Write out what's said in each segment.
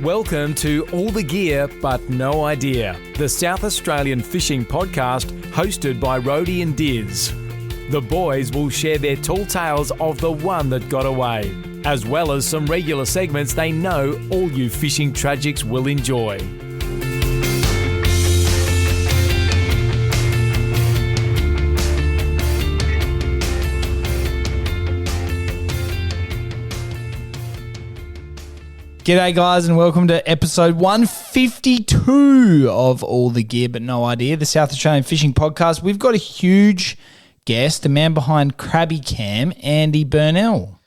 Welcome to All the Gear But No Idea, the South Australian fishing podcast hosted by Rhodey and Diz. The boys will share their tall tales of the one that got away, as well as some regular segments they know all you fishing tragics will enjoy. G'day guys and welcome to episode 152 of All the Gear But No Idea, the South Australian Fishing Podcast. We've got a huge guest, the man behind Crab.e.cam, Andy Burnell.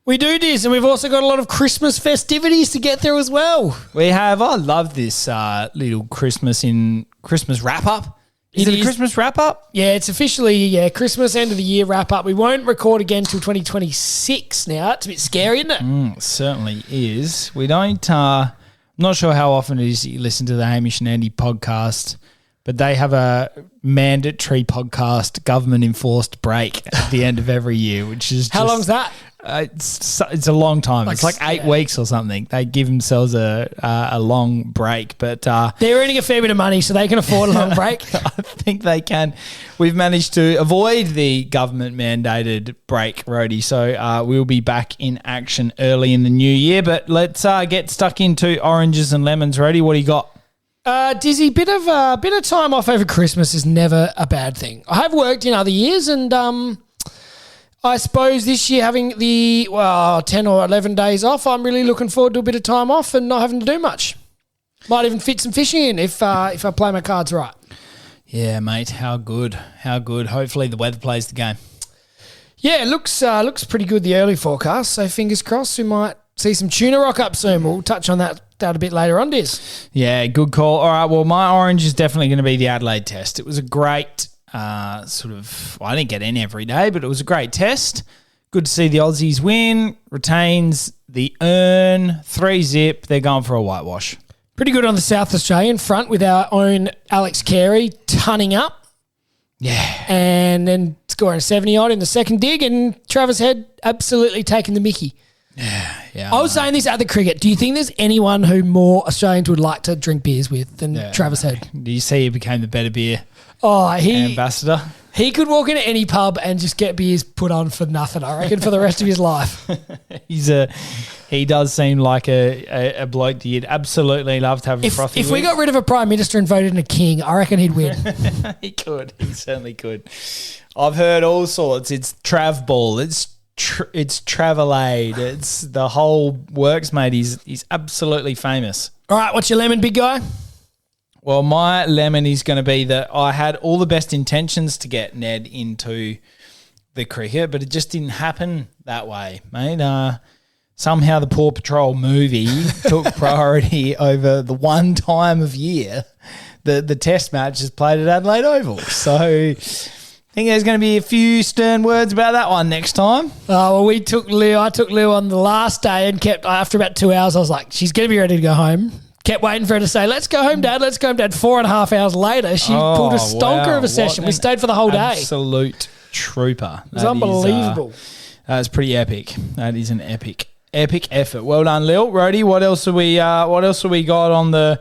We do this, and we've also got a lot of Christmas festivities to get through as well. We have. I love this little Christmas wrap-up. Is it a Christmas wrap-up? Yeah, it's officially Christmas, end of the year wrap-up. We won't record again till 2026 now. It's a bit scary, isn't it? It certainly is. We don't, I'm not sure how often it is that you listen to the Hamish and Andy podcast, but they have a mandatory podcast government-enforced break at the end of every year, which is How long's that? It's a long time. It's like 8 weeks or something. They give themselves a long break, but they're earning a fair bit of money, so they can afford a long break. I think they can. We've managed to avoid the government-mandated break, Rhodey, so we'll be back in action early in the new year. But let's get stuck into oranges and lemons, Rhodey. What do you got? Dizzy, bit of time off over Christmas is never a bad thing. I have worked in other years, and I suppose this year having the 10 or 11 days off, I'm really looking forward to a bit of time off and not having to do much. Might even fit some fishing in if I play my cards right. Yeah, mate. How good. How good. Hopefully the weather plays the game. Yeah, it looks pretty good, the early forecast. So fingers crossed we might see some tuna rock up soon. We'll touch on that a bit later on, Diz. Yeah, good call. All right, well, my orange is definitely going to be the Adelaide test. It was a great I didn't get in every day, but it was a great test. Good to see the Aussies win. Retains the earn, 3-zip. They're going for a whitewash. Pretty good on the South Australian front with our own Alex Carey tunning up. Yeah. And then scoring a 70-odd in the second dig, and Travis Head absolutely taking the mickey. Yeah. I was saying this at the cricket. Do you think there's anyone who more Australians would like to drink beers with than Travis Head? Do you see he became the better beer ambassador? He could walk into any pub and just get beers put on for nothing, I reckon, for the rest of his life. He does seem like a bloke that you'd absolutely love to have a frothy with. If we got rid of a Prime Minister and voted in a king, I reckon he'd win. He could. He certainly could. I've heard all sorts. It's Trav Ball. It's Travelade. It's the whole works, mate. He's absolutely famous. All right, what's your lemon, big guy? Well, my lemon is going to be that I had all the best intentions to get Ned into the cricket, but it just didn't happen that way, mate. Somehow the Paw Patrol movie took priority over the one time of year the test match is played at Adelaide Oval. So I think there's going to be a few stern words about that one next time. Oh, well, I took Lou on the last day and kept, after about 2 hours, I was like, she's going to be ready to go home. Kept waiting for her to say, let's go home, Dad, let's go home, Dad. 4.5 hours later, she pulled a stonker of a session. We stayed for the whole day. Absolute trooper. It was unbelievable. That's pretty epic. That is an epic effort. Well done, Lil. Rhodey, what else have we got on the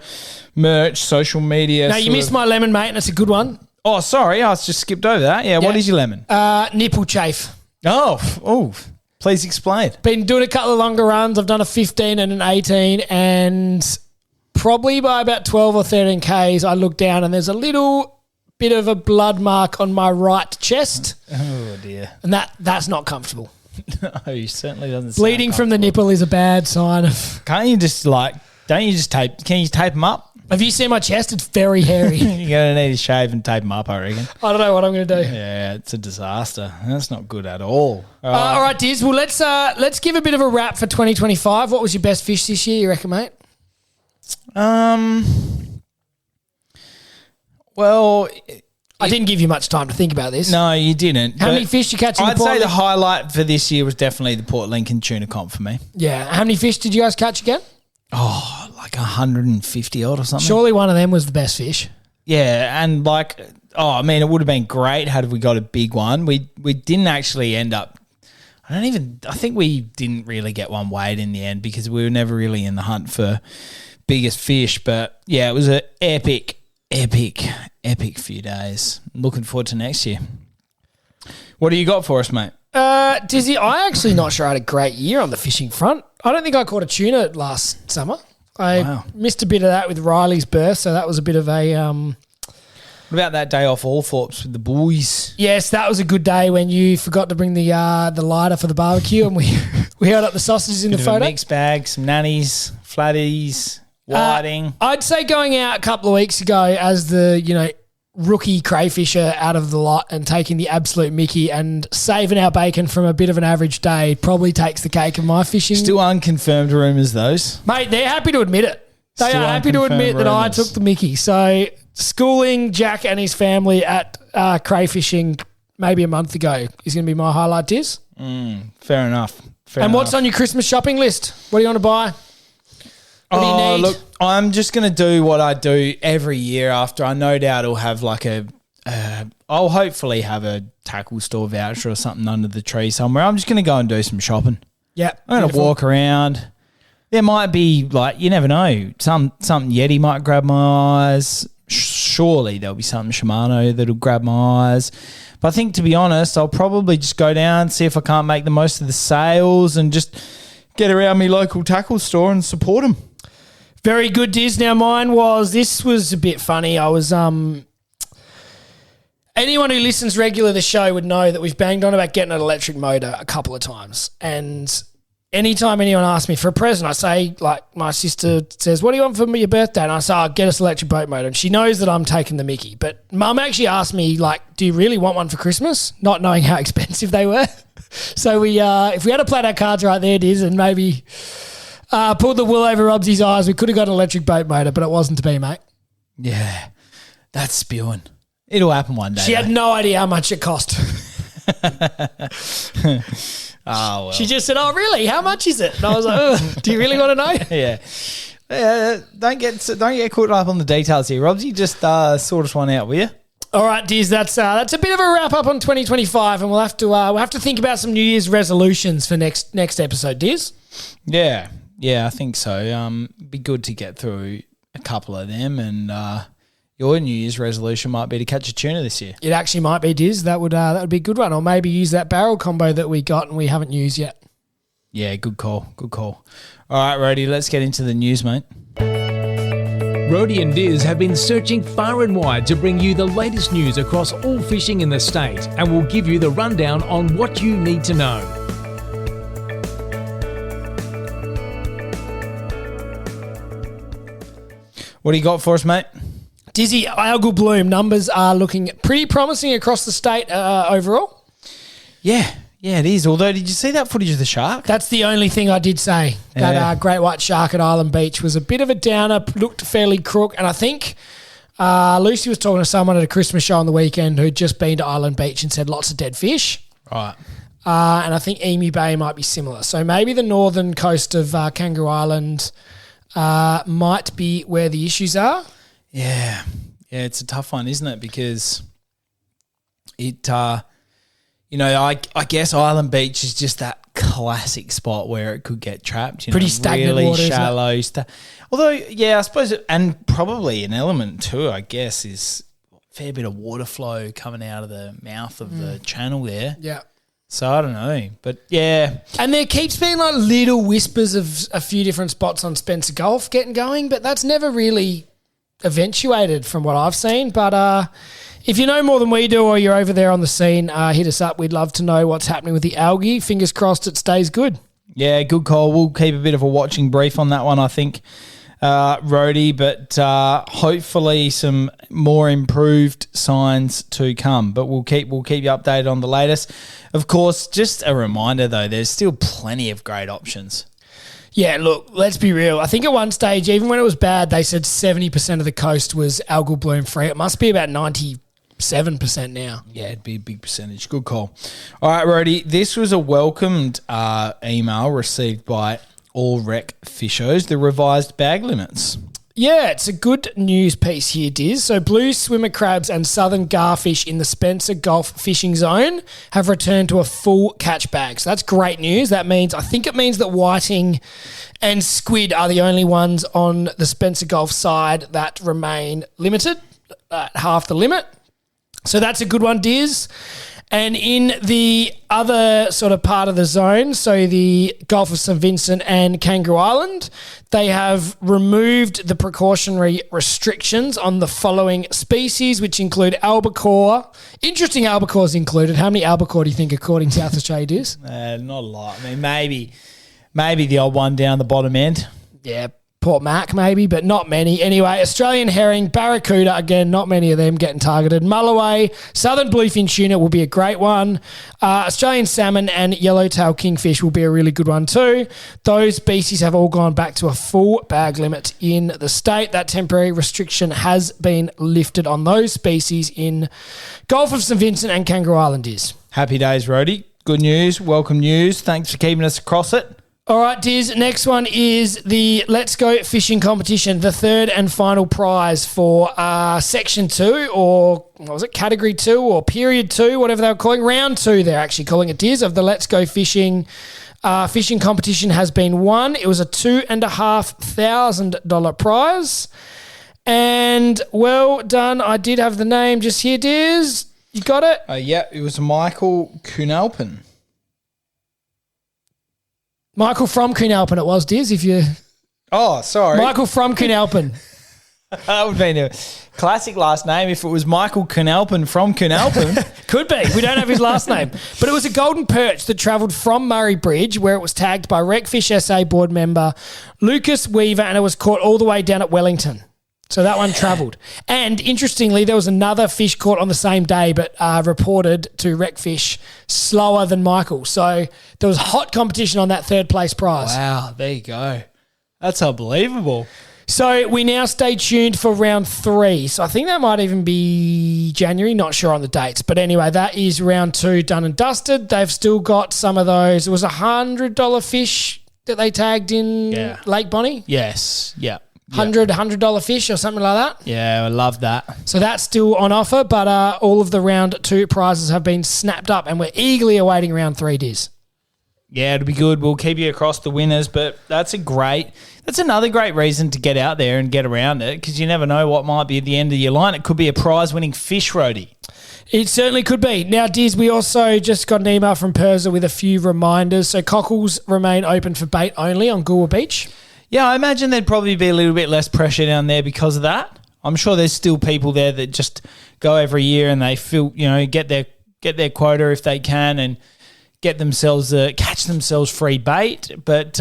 merch, social media? No, you missed my lemon, mate, and it's a good one. Oh, sorry, I just skipped over that. Yeah, what is your lemon? Nipple chafe. Oh, please explain. Been doing a couple of longer runs. I've done a 15 and an 18, and probably by about 12 or 13 Ks, I look down and there's a little bit of a blood mark on my right chest. Oh, dear. And that's not comfortable. No, you certainly doesn't. Bleeding from the nipple is a bad sign of... Can you tape them up? Have you seen my chest? It's very hairy. You're going to need to shave and tape them up, I reckon. I don't know what I'm going to do. Yeah, it's a disaster. That's not good at all. All right, Diz. Well, let's give a bit of a wrap for 2025. What was your best fish this year, you reckon, mate? Well, I didn't give you much time to think about this. No, you didn't. How many fish did you catch in the Port? I'd say the highlight for this year was definitely the Port Lincoln tuna comp for me. Yeah. How many fish did you guys catch again? Oh, like 150 odd or something. Surely one of them was the best fish. Yeah, and it would have been great had we got a big one. We didn't actually end up. I I think we didn't really get one weighed in the end because we were never really in the hunt for biggest fish. But yeah, it was an epic few days. Looking forward to next year. What do you got for us, mate? Dizzy, I actually not sure I had a great year on the fishing front. I don't think I caught a tuna last summer. I missed a bit of that with Riley's birth, so that was a bit of a... What about that day off Althorpe's with the boys? Yes, that was a good day when you forgot to bring the lighter for the barbecue and we held up the sausages in the photo. Mixed bag, some nannies, flatties, whiting. I'd say going out a couple of weeks ago as the, rookie crayfisher out of the lot and taking the absolute mickey and saving our bacon from a bit of an average day probably takes the cake of my fishing. Still unconfirmed rumours, those. Mate, they're happy to admit it. They are happy to admit that I took the mickey. So schooling Jack and his family at crayfishing maybe a month ago is going to be my highlight, Diz. Fair enough. What's on your Christmas shopping list? What do you want to buy? What do you need? Look, I'm just going to do what I do every year after. I no doubt will have I'll hopefully have a tackle store voucher or something under the tree somewhere. I'm just going to go and do some shopping. Yeah. I'm going to walk around. There might be, you never know, something Yeti might grab my eyes. Surely there'll be something Shimano that'll grab my eyes. But I think, to be honest, I'll probably just go down, see if I can't make the most of the sales and just get around my local tackle store and support them. Very good, Diz. Now, this was a bit funny. I was, anyone who listens regularly to the show would know that we've banged on about getting an electric motor a couple of times. And anytime anyone asks me for a present, I say, my sister says, what do you want for your birthday? And I say, get us an electric boat motor. And she knows that I'm taking the mickey. But Mum actually asked me, do you really want one for Christmas? Not knowing how expensive they were. So if we had to play our cards right there, Diz, and maybe... pulled the wool over Robsy's eyes. We could have got an electric boat motor, but it wasn't to be, mate. Yeah, that's spewing. It'll happen one day. She had no idea how much it cost. Oh, well. She just said, oh, really? How much is it? And I was like, do you really want to know? Yeah. Don't get caught up on the details here, Robsy. Just sort us one out, will you? All right, Diz, that's a bit of a wrap up on 2025, and we'll have to think about some New Year's resolutions for next episode, Diz. Yeah, I think so. Be good to get through a couple of them, and your New Year's resolution might be to catch a tuna this year. It actually might be, Diz. That would be a good one, or maybe use that barrel combo that we got and we haven't used yet. Yeah, good call. All right, Rody, let's get into the news, mate. Rody and Diz have been searching far and wide to bring you the latest news across all fishing in the state, and we'll give you the rundown on what you need to know. What do you got for us, mate? Dizzy, Algal Bloom numbers are looking pretty promising across the state overall. Yeah, it is. Although, did you see that footage of the shark? That's the only thing I did say. That great white shark at Island Beach was a bit of a downer, looked fairly crook, and I think Lucy was talking to someone at a Christmas show on the weekend who'd just been to Island Beach and said lots of dead fish. Right. And I think Emu Bay might be similar. So maybe the northern coast of Kangaroo Island might be where the issues are. Yeah, it's a tough one, isn't it? Because it, I guess Island Beach is just that classic spot where it could get trapped. Pretty stagnant really water, shallow. Although, yeah, I suppose, and probably an element too, I guess, is a fair bit of water flow coming out of the mouth of the channel there. Yeah. So I don't know, but yeah. And there keeps being little whispers of a few different spots on Spencer Gulf getting going, but that's never really eventuated from what I've seen. But if you know more than we do or you're over there on the scene, hit us up. We'd love to know what's happening with the algae. Fingers crossed it stays good. Yeah, good call. We'll keep a bit of a watching brief on that one, I think, Rody, but hopefully some more improved signs to come. But we'll keep you updated on the latest. Of course, just a reminder though, there's still plenty of great options. Yeah, look, let's be real. I think at one stage, even when it was bad, they said 70% of the coast was algal bloom free. It must be about 97% now. Yeah, it'd be a big percentage. Good call. All right, Rody, this was a welcomed email received by all rec fishers, the revised bag limits. Yeah, it's a good news piece here, Diz. So blue swimmer crabs and southern garfish in the Spencer Gulf fishing zone have returned to a full catch bag. So that's great news. I think it means that whiting and squid are the only ones on the Spencer Gulf side that remain limited at half the limit. So that's a good one, Diz. And in the other sort of part of the zone, so the Gulf of St. Vincent and Kangaroo Island, they have removed the precautionary restrictions on the following species, which include albacore. Interesting albacores included. How many albacore do you think, according to South Australia, is? Not a lot. I mean, maybe the old one down the bottom end. Yeah, Port Mac maybe, but not many. Anyway, Australian herring, barracuda, again, not many of them getting targeted. Mulloway, southern bluefin tuna will be a great one. Australian salmon and yellowtail kingfish will be a really good one too. Those species have all gone back to a full bag limit in the state. That temporary restriction has been lifted on those species in Gulf of St. Vincent and Kangaroo Island is. Happy days, Rhodey. Good news. Welcome news. Thanks for keeping us across it. All right, Diz, next one is the Let's Go Fishing competition, the third and final prize for Section 2 or, what was it, Category 2 or Period 2, whatever they were calling. Round 2, they're actually calling it, Diz, of the Let's Go Fishing fishing competition has been won. It was a $2,500 prize. And well done. I did have the name just here, Diz. You got it? Yeah, it was Michael Kuhnalpen. Michael from Kuhnalpen it was, Diz, if you... Oh, sorry. Michael from Kuhnalpen. That would have been a classic last name if it was Michael Kuhnalpen from Kuhnalpen. Could be. We don't have his last name. But it was a golden perch that travelled from Murray Bridge, where it was tagged by Wreckfish SA board member Lucas Weaver, and it was caught all the way down at Wellington. So that one travelled. And interestingly, there was another fish caught on the same day, but reported to Wreckfish slower than Michael. So there was hot competition on that third place prize. Wow, there you go. That's unbelievable. So we now stay tuned for round 3. So I think that might even be January, not sure on the dates. But anyway, that is round 2 done and dusted. They've still got some of those. It was $100 fish that they tagged in Lake Bonnie. Yes, yeah. $100 fish or something like that. Yeah, I love that. So that's still on offer, but all of the round 2 prizes have been snapped up and we're eagerly awaiting round 3, Diz. Yeah, it'll be good. We'll keep you across the winners, but that's another great reason to get out there and get around it because you never know what might be at the end of your line. It could be a prize-winning fish roadie. It certainly could be. Now, Diz, we also just got an email from Perza with a few reminders. So cockles remain open for bait only on Goolwa Beach. Yeah, I imagine there'd probably be a little bit less pressure down there because of that. I'm sure there's still people there that just go every year and they feel, get their quota if they can and get themselves catch themselves free bait. But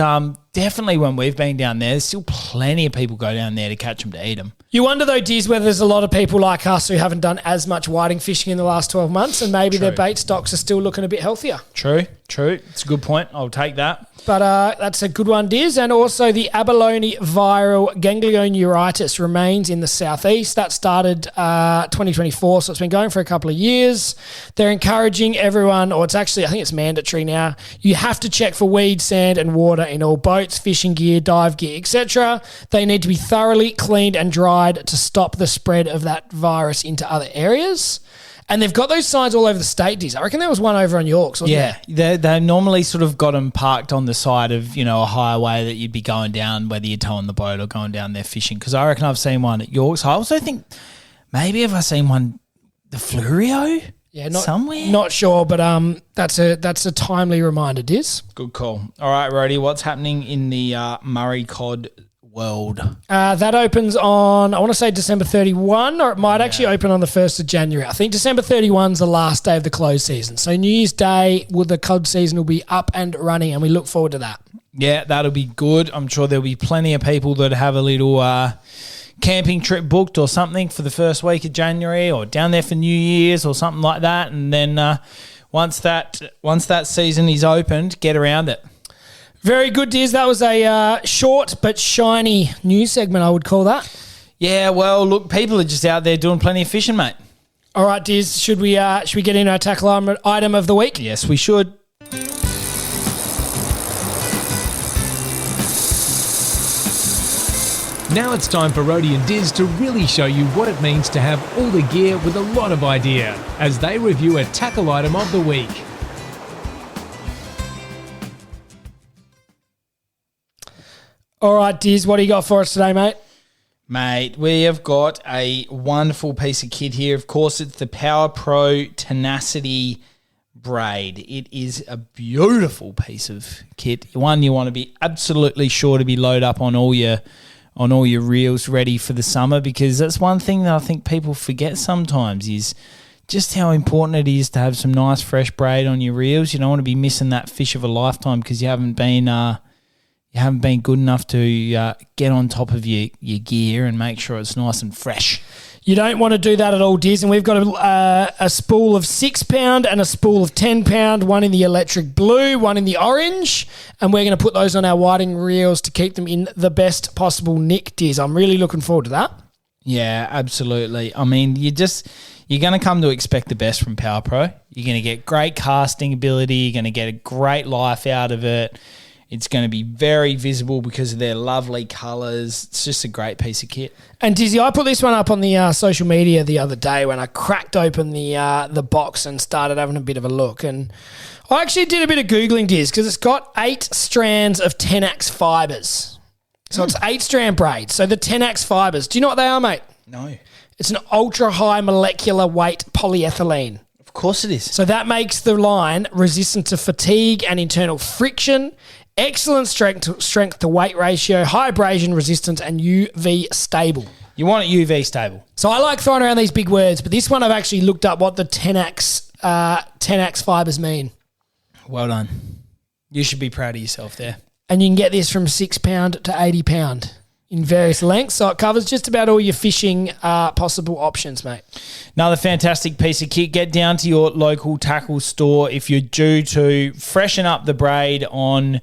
definitely when we've been down there, there's still plenty of people go down there to catch them to eat them. You wonder though, Diz, whether there's a lot of people like us who haven't done as much whiting fishing in the last 12 months and maybe their bait stocks are still looking a bit healthier. True. It's a good point. I'll take that. But that's a good one, Diz. And also the Abalone Viral Ganglioneutritis remains in the southeast. That started 2024, so it's been going for a couple of years. They're encouraging everyone, or I think it's mandatory now, you have to check for weed, sand and water in all boats, fishing gear, dive gear, etc. They need to be thoroughly cleaned and dried to stop the spread of that virus into other areas. And they've got those signs all over the state, Diz. I reckon there was one over on Yorks, wasn't there? They normally sort of got them parked on the side of, a highway that you'd be going down, whether you're towing the boat or going down there fishing. Because I reckon I've seen one at Yorks. I also think maybe have I seen one, the Flurio? Yeah, somewhere? Not sure, but that's a timely reminder, Diz. Good call. All right, Rhodey, what's happening in the Murray cod world? That opens on, I want to say December 31, or it might actually open on the 1st of January. I think December 31 is the last day of the closed season. So New Year's Day, the cod season will be up and running, and we look forward to that. Yeah, that'll be good. I'm sure there'll be plenty of people that have a little camping trip booked or something for the first week of January or down there for New Year's or something like that. And then once that season is opened, get around it. Very good, Diz. That was a short but shiny news segment, I would call that. Yeah, well, look, people are just out there doing plenty of fishing, mate. All right, Diz, should we get into our tackle item of the week? Yes, we should. Now it's time for Rody and Diz to really show you what it means to have all the gear with a lot of idea as they review a tackle item of the week. All right, Diz, what do you got for us today, mate? Mate, we have got a wonderful piece of kit here. Of course, it's the Power Pro Tenacity braid. It is a beautiful piece of kit. One you want to be absolutely sure to be loaded up on all your reels ready for the summer, because that's one thing that I think people forget sometimes is just how important it is to have some nice fresh braid on your reels. You don't want to be missing that fish of a lifetime because you haven't been good enough to get on top of your gear and make sure it's nice and fresh. You don't want to do that at all, Diz. And we've got a spool of 6 pound and a spool of 10 pound, one in the electric blue, one in the orange. And we're going to put those on our whiting reels to keep them in the best possible nick, Diz. I'm really looking forward to that. Yeah, absolutely. I mean, you're going to come to expect the best from Power Pro. You're going to get great casting ability. You're going to get a great life out of it. It's going to be very visible because of their lovely colours. It's just a great piece of kit. And Dizzy, I put this one up on the social media the other day when I cracked open the box and started having a bit of a look. And I actually did a bit of Googling, Diz, because it's got 8 strands of Tenax fibres. So it's 8-strand braid. So the Tenax fibres, do you know what they are, mate? No. It's an ultra-high molecular weight polyethylene. Of course it is. So that makes the line resistant to fatigue and internal friction. Excellent strength to weight ratio, high abrasion resistance, and UV stable. You want it UV stable. So I like throwing around these big words, but this one I've actually looked up what the Tenax fibres mean. Well done. You should be proud of yourself there. And you can get this from 6 pound to 80 pound in various lengths. So it covers just about all your fishing possible options, mate. Another fantastic piece of kit. Get down to your local tackle store if you're due to freshen up the braid on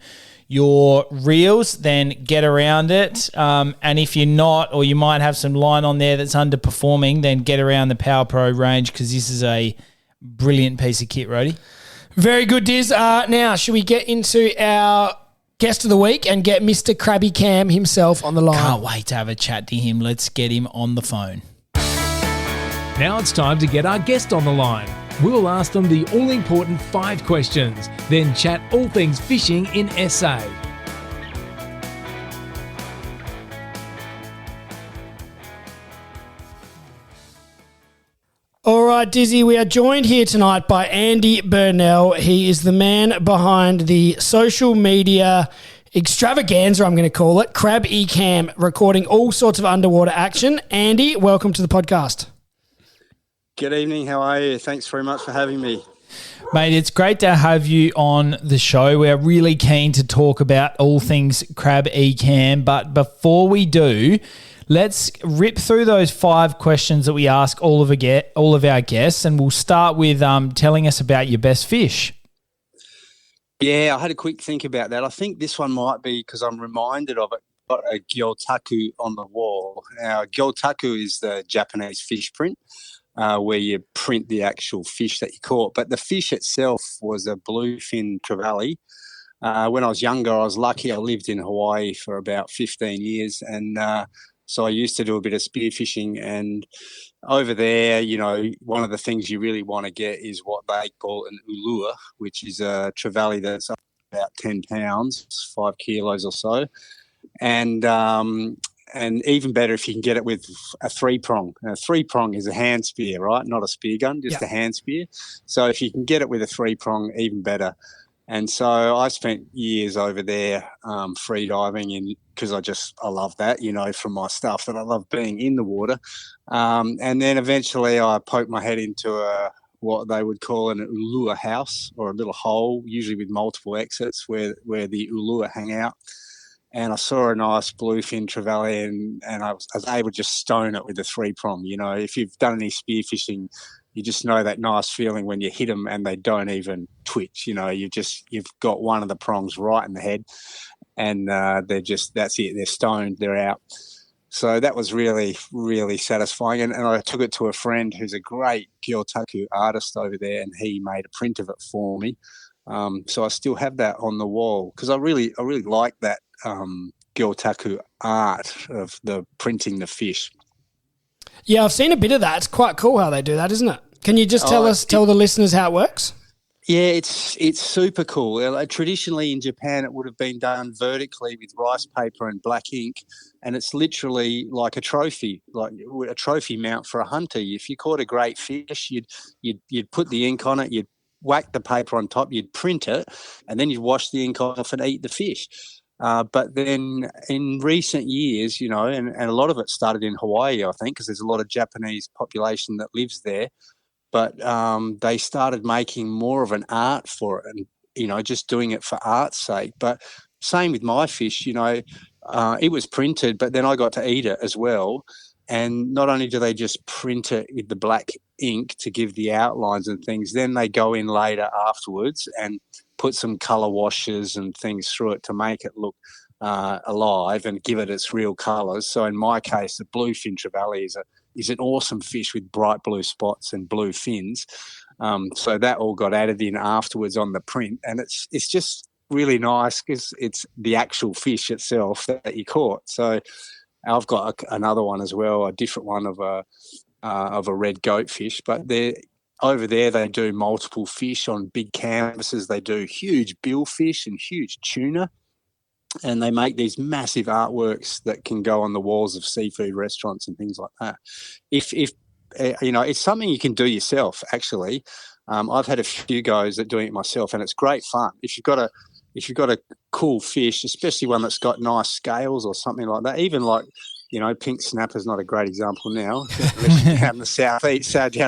your reels, then get around it. And if you're not, or you might have some line on there that's underperforming, then get around the Power Pro range because this is a brilliant piece of kit, Rody. Very good, Diz. Now, should we get into our guest of the week and get Mr. Crab.e.cam himself on the line? Can't wait to have a chat to him. Let's get him on the phone. Now it's time to get our guest on the line. We'll ask them the all-important 5 questions, then chat all things fishing in SA. All right, Dizzy, we are joined here tonight by Andy Burnell. He is the man behind the social media extravaganza, I'm going to call it, Crab.e.cam, recording all sorts of underwater action. Andy, welcome to the podcast. Good evening. How are you? Thanks very much for having me. Mate, it's great to have you on the show. We're really keen to talk about all things Crab.e.cam, but before we do, let's rip through those 5 questions that we ask all of our guests, and we'll start with telling us about your best fish. Yeah, I had a quick think about that. I think this one might be because I'm reminded of it. Got a gyotaku on the wall. Now, gyotaku is the Japanese fish print, where you print the actual fish that you caught. But the fish itself was a bluefin trevally. When I was younger, I was lucky. I lived in Hawaii for about 15 years, and so I used to do a bit of spearfishing. And over there, you know, one of the things you really want to get is what they call an ulua, which is a trevally that's about 10 pounds, 5 kilos or so. And even better if you can get it with a 3-prong. A 3-prong is a hand spear, right? Not a spear gun, just a hand spear. So if you can get it with a 3-prong, even better. And so I spent years over there free diving because I love that, you know, from my stuff that I love being in the water. And then eventually I poked my head into what they would call an ulua house, or a little hole, usually with multiple exits where the ulua hang out. And I saw a nice bluefin trevally, and I was able to just stone it with a 3-prong. You know, if you've done any spearfishing, you just know that nice feeling when you hit them and they don't even twitch. You know, you've got one of the prongs right in the head, and that's it. They're stoned. They're out. So that was really, really satisfying. And I took it to a friend who's a great gyotaku artist over there, and he made a print of it for me. So I still have that on the wall because I really like that Gyotaku art of the printing the fish. Yeah, I've seen a bit of that. It's quite cool how they do that, isn't it? Can you just tell the listeners how it works? Yeah, it's super cool. Traditionally in Japan, it would have been done vertically with rice paper and black ink, and it's literally like a trophy mount for a hunter. If you caught a great fish, you'd put the ink on it, you'd whack the paper on top, you'd print it, and then you'd wash the ink off and eat the fish. But then in recent years, and a lot of it started in Hawaii, I think, because there's a lot of Japanese population that lives there. But they started making more of an art for it and, just doing it for art's sake. But same with my fish, it was printed, but then I got to eat it as well. And not only do they just print it with the black ink to give the outlines and things, then they go in later afterwards and put some colour washes and things through it to make it look alive and give it its real colours. So in my case, the bluefin trevally is an awesome fish with bright blue spots and blue fins. So that all got added in afterwards on the print, and it's just really nice because it's the actual fish itself that you caught. So I've got another one as well, a different one of a red goatfish, but over there they do multiple fish on big canvases. They do huge billfish and huge tuna. And they make these massive artworks that can go on the walls of seafood restaurants and things like that. If it's something you can do yourself, actually. I've had a few goes at doing it myself, and it's great fun. If you've got a cool fish, especially one that's got nice scales or something like that, even like, pink snapper's not a great example now, unless you're down in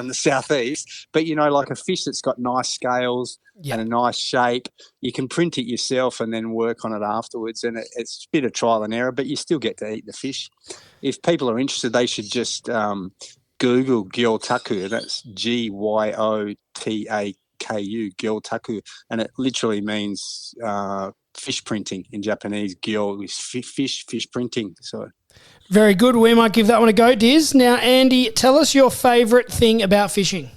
the southeast. But, like a fish that's got nice scales and a nice shape, you can print it yourself and then work on it afterwards. And it's a bit of trial and error, but you still get to eat the fish. If people are interested, they should just Google Gyotaku. That's Gyotaku, Gyotaku, and it literally means fish printing in Japanese. Gyo is fish printing. So. Very good. We might give that one a go, Diz. Now, Andy, tell us your favourite thing about fishing.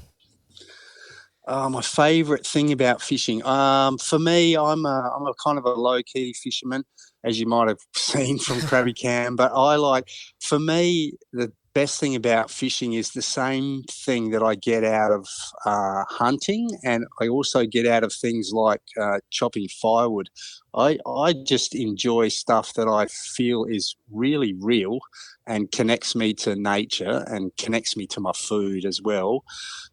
My favourite thing about fishing, for me, I'm a kind of a low-key fisherman, as you might have seen from Crab.e.cam. But for me, the best thing about fishing is the same thing that I get out of hunting, and I also get out of things like chopping firewood. I just enjoy stuff that I feel is really real and connects me to nature and connects me to my food as well.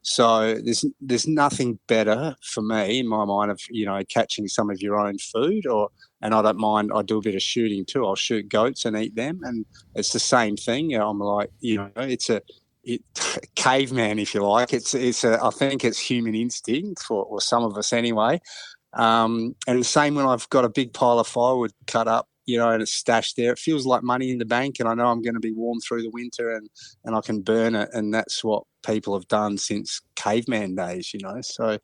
So there's nothing better for me in my mind of, catching some of your own food, and I don't mind. I do a bit of shooting too. I'll shoot goats and eat them, and it's the same thing. I'm like, it's a caveman, if you like. I think it's human instinct or some of us anyway. And the same when I've got a big pile of firewood cut up, and it's stashed there. It feels like money in the bank, and I know I'm going to be warm through the winter, and I can burn it. And that's what people have done since caveman days, So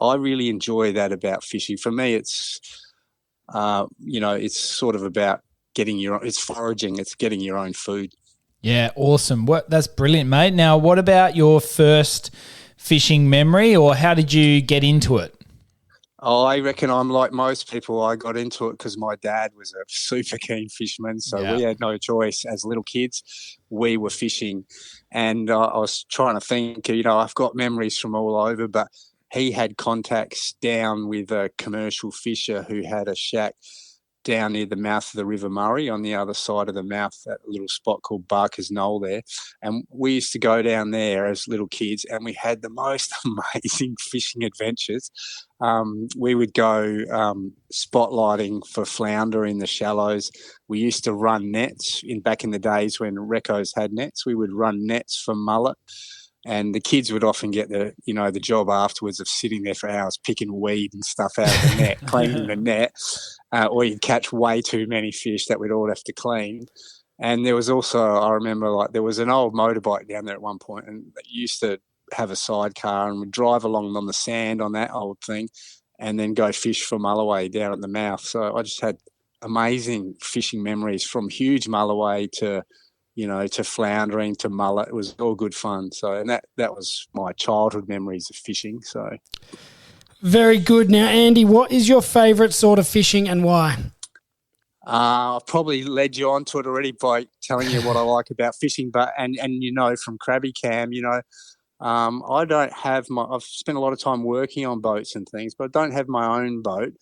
I really enjoy that about fishing. For me, it's it's sort of about it's foraging, it's getting your own food. Yeah, awesome. That's brilliant, mate. Now, what about your first fishing memory, or how did you get into it? I reckon I'm like most people. I got into it because my dad was a super keen fisherman, so we had no choice. As little kids, we were fishing, and I was trying to think, I've got memories from all over, but he had contacts down with a commercial fisher who had a shack down near the mouth of the River Murray on the other side of the mouth, that little spot called Barker's Knoll there. And we used to go down there as little kids, and we had the most amazing fishing adventures. We would go spotlighting for flounder in the shallows. We used to run nets back in the days when recos had nets. We would run nets for mullet. And the kids would often get the job afterwards of sitting there for hours picking weed and stuff out of the net, cleaning the net, or you'd catch way too many fish that we'd all have to clean. And there was also, I remember, there was an old motorbike down there at one point, and it used to have a sidecar, and we'd drive along on the sand on that old thing and then go fish for mulloway down at the mouth. So I just had amazing fishing memories from huge mulloway to floundering, to mullet. It was all good fun. So, and that was my childhood memories of fishing. So, very good. Now, Andy, what is your favourite sort of fishing and why? I've probably led you on to it already by telling you what I like about fishing, but and from Crab.e.cam, I don't have I've spent a lot of time working on boats and things, but I don't have my own boat.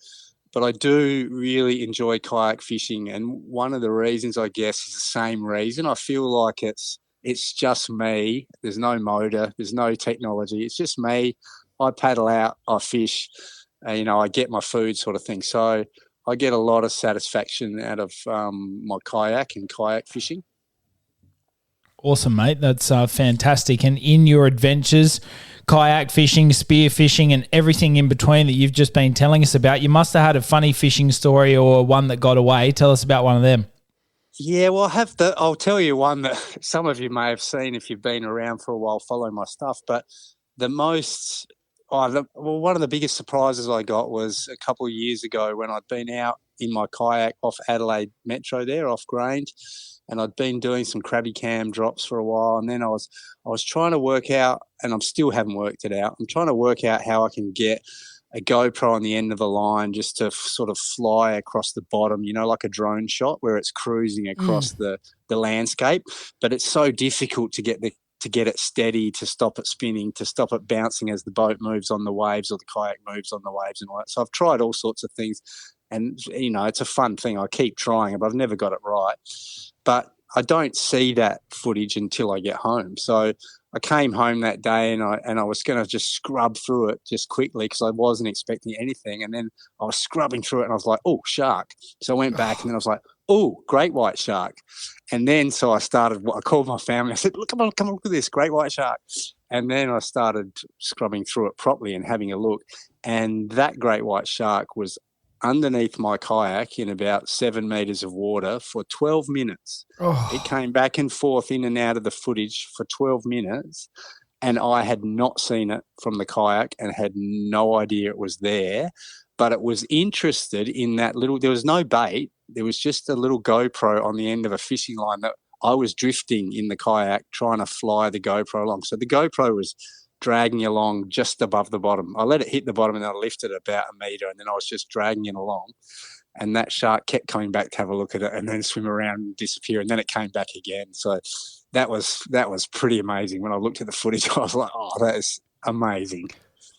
But I do really enjoy kayak fishing, and one of the reasons, I guess, is the same reason. I feel like it's just me. There's no motor, there's no technology. It's just me. I paddle out, I fish, I get my food, sort of thing. So I get a lot of satisfaction out of my kayak and kayak fishing. Awesome, mate. That's fantastic. And in your adventures, kayak fishing, spear fishing, and everything in between that you've just been telling us about, you must have had a funny fishing story or one that got away. Tell us about one of them. Yeah, well, I'll tell you one that some of you may have seen if you've been around for a while following my stuff. But one of the biggest surprises I got was a couple of years ago when I'd been out in my kayak off Adelaide Metro there, off Grange, and I'd been doing some Crab.e.cam drops for a while, and then I was trying to work out, and I still haven't worked it out. I'm trying to work out how I can get a GoPro on the end of a line just to sort of fly across the bottom, like a drone shot where it's cruising across the landscape. But it's so difficult to get it steady, to stop it spinning, to stop it bouncing as the boat moves on the waves or the kayak moves on the waves and all that. So I've tried all sorts of things, and it's a fun thing. I keep trying, but I've never got it right. But I don't see that footage until I get home. So I came home that day and I was going to just scrub through it just quickly because I wasn't expecting anything. And then I was scrubbing through it and I was like, oh, shark. So I went back and then I was like, oh, great white shark. And then so I called my family. I said, look, come on, look at this, great white shark. And then I started scrubbing through it properly and having a look. And that great white shark was underneath my kayak in about 7 meters of water for 12 minutes. Oh. It came back and forth in and out of the footage for 12 minutes, and I had not seen it from the kayak and had no idea it was there, but it was interested in that there was no bait. There was just a little GoPro on the end of a fishing line that I was drifting in the kayak trying to fly the GoPro along. So the GoPro was dragging along just above the bottom. I let it hit the bottom and then I lifted it about a metre and then I was just dragging it along. And that shark kept coming back to have a look at it and then swim around and disappear. And then it came back again. So that was pretty amazing. When I looked at the footage, I was like, oh, that is amazing.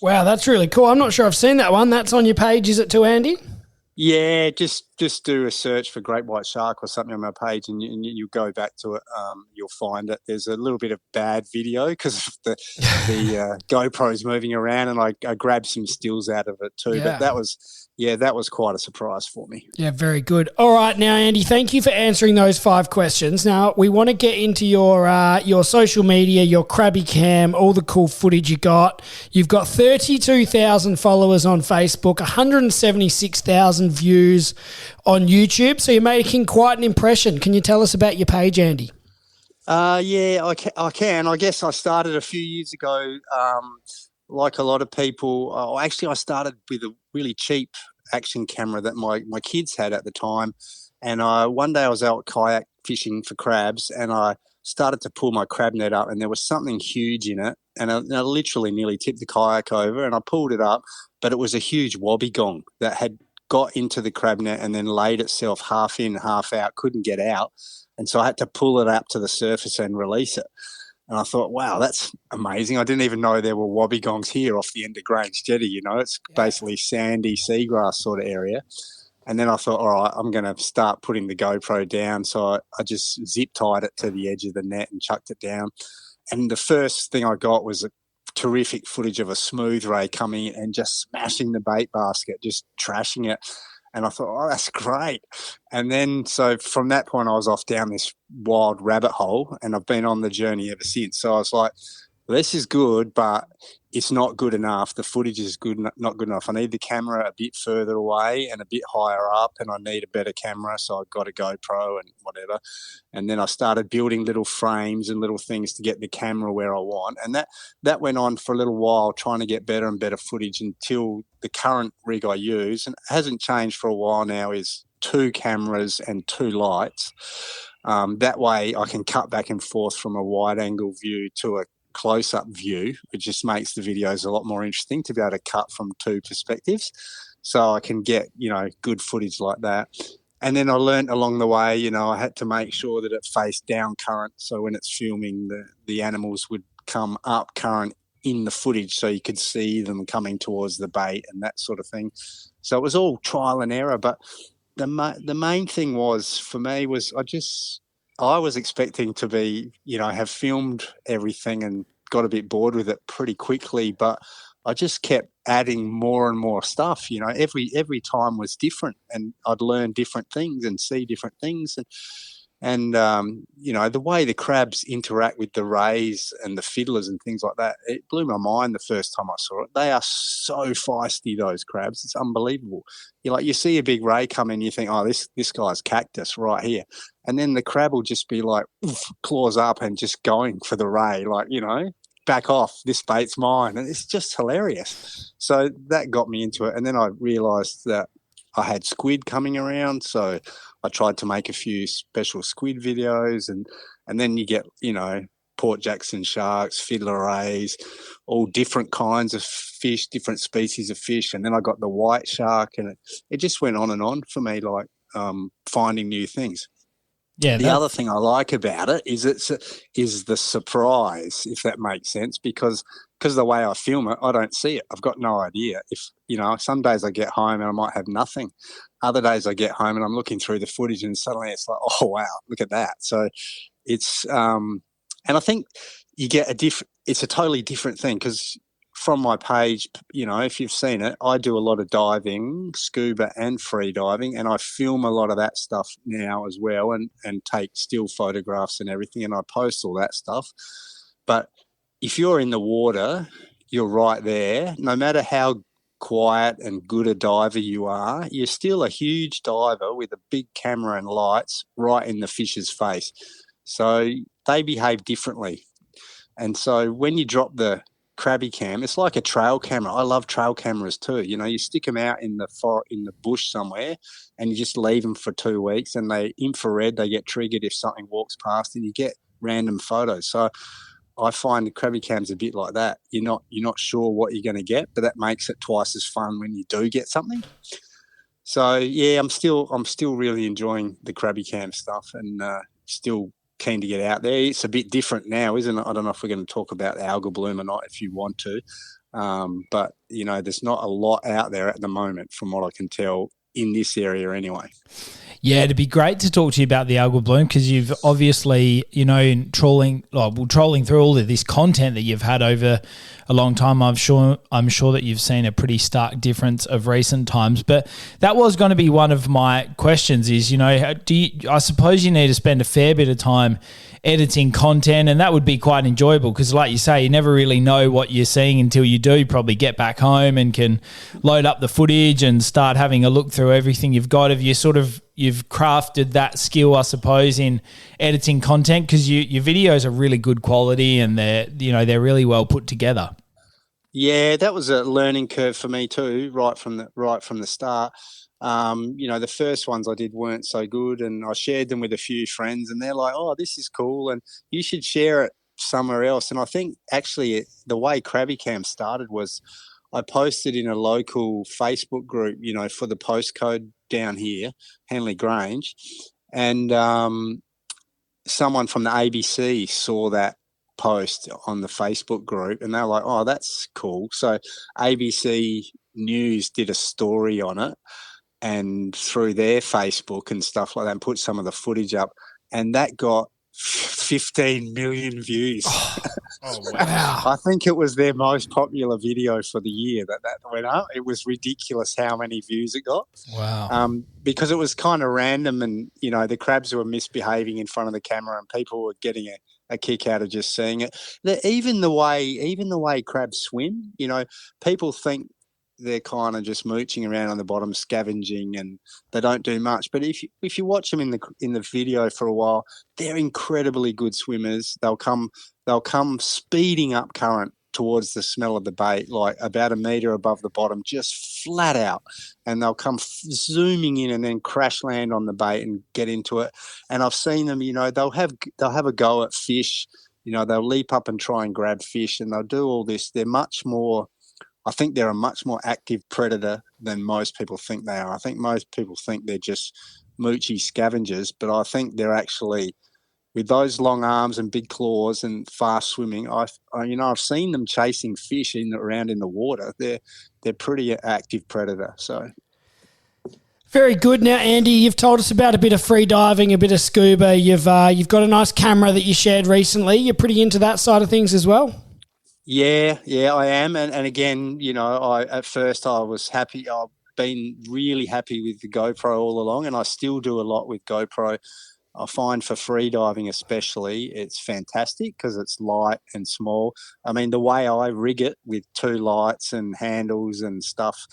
Wow, that's really cool. I'm not sure I've seen that one. That's on your page, is it too, Andy? Yeah, just do a search for great white shark or something on my page and you go back to it. You'll find it. There's a little bit of bad video because of the GoPro's moving around, and I grabbed some stills out of it too. Yeah. But that was quite a surprise for me. Yeah, very good. All right, now, Andy, thank you for answering those 5 questions. Now, we want to get into your social media, your Crab.e.cam, all the cool footage you got. You've got 32,000 followers on Facebook, 176,000 views on YouTube, so you're making quite an impression. Can you tell us about your page, Andy? Yeah, I can. I guess I started a few years ago, like a lot of people. Actually, I started with a really cheap action camera that my kids had at the time, and one day I was out kayak fishing for crabs, and I started to pull my crab net up, and there was something huge in it, and I literally nearly tipped the kayak over, and I pulled it up, but it was a huge wobbegong that had got into the crab net and then laid itself half in, half out, couldn't get out. And so I had to pull it up to the surface and release it. And I thought, wow, that's amazing. I didn't even know there were wobbegongs here off the end of Grange Jetty. It's basically sandy seagrass sort of area. And then I thought, all right, I'm going to start putting the GoPro down. So I just zip tied it to the edge of the net and chucked it down. And the first thing I got was a terrific footage of a smooth ray coming in and just smashing the bait basket, just trashing it. And I thought, oh, that's great. And then so from that point, I was off down this wild rabbit hole, and I've been on the journey ever since. So I was like, this is good, but it's not good enough. The footage is not good enough. I need the camera a bit further away and a bit higher up, and I need a better camera. So I got a GoPro and whatever. And then I started building little frames and little things to get the camera where I want. And that went on for a little while, trying to get better and better footage until the current rig I use, and it hasn't changed for a while now, is 2 cameras and 2 lights. That way I can cut back and forth from a wide angle view to a close-up view, which just makes the videos a lot more interesting to be able to cut from 2 perspectives. So I can get, good footage like that. And then I learnt along the way, you know, I had to make sure that it faced down current. So when it's filming, the animals would come up current in the footage so you could see them coming towards the bait and that sort of thing. So it was all trial and error. But the main thing was, for me, was I was expecting to be, you know, have filmed everything and got a bit bored with it pretty quickly. But I just kept adding more and more stuff. You know, every time was different, and I'd learn different things and see different things. And you know, the way the crabs interact with the rays and the fiddlers and things like that, it blew my mind the first time I saw it. They are so feisty, those crabs. It's unbelievable. You see a big ray come in, you think, oh, this guy's cactus right here. And then the crab will just be like, oof, claws up and just going for the ray, like, you know, back off, this bait's mine. And it's just hilarious. So that got me into it. And then I realised that I had squid coming around, so I tried to make a few special squid videos, and then you get, you know, Port Jackson sharks, fiddler rays, all different kinds of fish, different species of fish. And then I got the white shark, and it just went on and on for me, like finding new things. Yeah. The other thing I like about it is is the surprise, if that makes sense, because the way I film it, I don't see it. I've got no idea. If, you know, some days I get home and I might have nothing. Other days I get home and I'm looking through the footage and suddenly it's like, oh, wow, look at that. So it's and I think you get it's a totally different thing, because from my page, you know, if you've seen it, I do a lot of diving, scuba and free diving, and I film a lot of that stuff now as well, and take still photographs and everything, and I post all that stuff. But if you're in the water, you're right there. No matter how quiet and good a diver you are, you're still a huge diver with a big camera and lights right in the fish's face. So they behave differently. And so when you drop the Crab.e.cam, it's like a trail camera. I love trail cameras too. You know, you stick them out in the bush somewhere, and you just leave them for 2 weeks, and they infrared. They get triggered if something walks past, and you get random photos. So I find the Crab.e.cam's a bit like that. You're not sure what you're going to get, but that makes it twice as fun when you do get something. So yeah, I'm still really enjoying the Crab.e.cam stuff, and still keen to get out there. It's a bit different now, isn't it? I don't know if we're going to talk about Algal Bloom or not, if you want to. But, you know, there's not a lot out there at the moment from what I can tell in this area anyway. Yeah, it'd be great to talk to you about the Algal Bloom, because you've obviously, you know, trolling through all of this content that you've had over a long time. I'm sure that you've seen a pretty stark difference of recent times. But that was going to be one of my questions is, you know, I suppose you need to spend a fair bit of time editing content, and that would be quite enjoyable because, like you say, you never really know what you're seeing until you do probably get back home and can load up the footage and start having a look through everything you've got. You've crafted that skill, I suppose, in editing content, because your videos are really good quality and they're really well put together. Yeah, that was a learning curve for me too, right from the start. You know, the first ones I did weren't so good, and I shared them with a few friends, and they're like, "Oh, this is cool, and you should share it somewhere else." And I think actually the way Crab.e.cam started was I posted in a local Facebook group, you know, for the postcode down here, Henley Grange, and someone from the ABC saw that post on the Facebook group, and they're like, "Oh, that's cool." So ABC News did a story on it, and through their Facebook and stuff like that, and put some of the footage up, and that got 15 million views. Oh wow. I think it was their most popular video for the year that went up. It was ridiculous how many views it got. Wow. Because it was kind of random, and, you know, the crabs were misbehaving in front of the camera, and people were getting a kick out of just seeing it. Even the way crabs swim, you know, people think they're kind of just mooching around on the bottom, scavenging, and they don't do much. But if you watch them in the video for a while, they're incredibly good swimmers. They'll come speeding up current towards the smell of the bait, like about a metre above the bottom, just flat out, and they'll come zooming in and then crash land on the bait and get into it. And I've seen them, you know, they'll have a go at fish. You know, they'll leap up and try and grab fish, and they'll do all this. I think they're a much more active predator than most people think they are. I think most people think they're just moochy scavengers, but I think they're actually, with those long arms and big claws and fast swimming, I've seen them chasing fish around in the water. They're pretty active predator. So. Very good. Now, Andy, you've told us about a bit of free diving, a bit of scuba. You've got a nice camera that you shared recently. You're pretty into that side of things as well? Yeah, I am. And again, at first I was happy. I've been really happy with the GoPro all along, and I still do a lot with GoPro. I find for free diving especially, it's fantastic because it's light and small. I mean, the way I rig it with 2 lights and handles and stuff,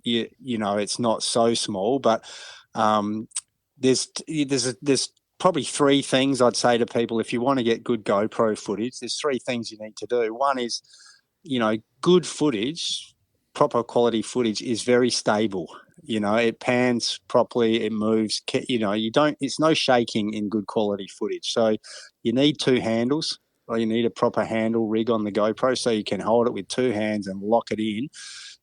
it's not so small. But there's probably 3 things I'd say to people if you want to get good GoPro footage. There's 3 things you need to do. One is, good footage, proper quality footage is very stable. It pans properly, it moves, it's no shaking in good quality footage. So you need 2 handles, or you need a proper handle rig on the GoPro so you can hold it with 2 hands and lock it in.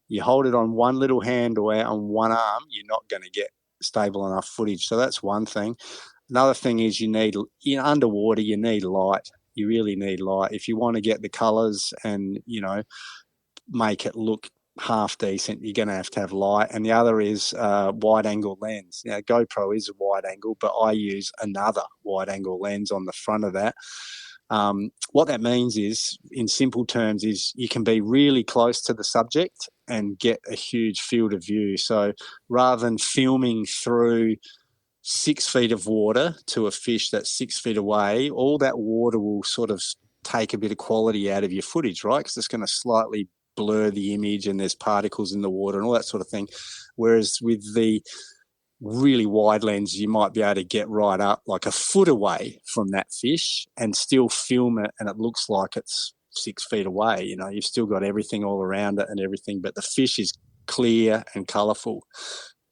You hold it on one little hand or on one arm, you're not going to get stable enough footage. So that's one thing. Another thing is underwater, you need light. You really need light. If you want to get the colours and, make it look half decent, you're going to have light. And the other is wide angle lens. Now, GoPro is a wide angle, but I use another wide angle lens on the front of that. What that means is, in simple terms, is you can be really close to the subject and get a huge field of view. So rather than filming through 6 feet of water to a fish that's 6 feet away, all that water will sort of take a bit of quality out of your footage, right? Because it's going to slightly blur the image and there's particles in the water and all that sort of thing. Whereas with the really wide lens, you might be able to get right up like a foot away from that fish and still film it, and it looks like it's 6 feet away. You've still got everything all around it and everything, but the fish is clear and colourful.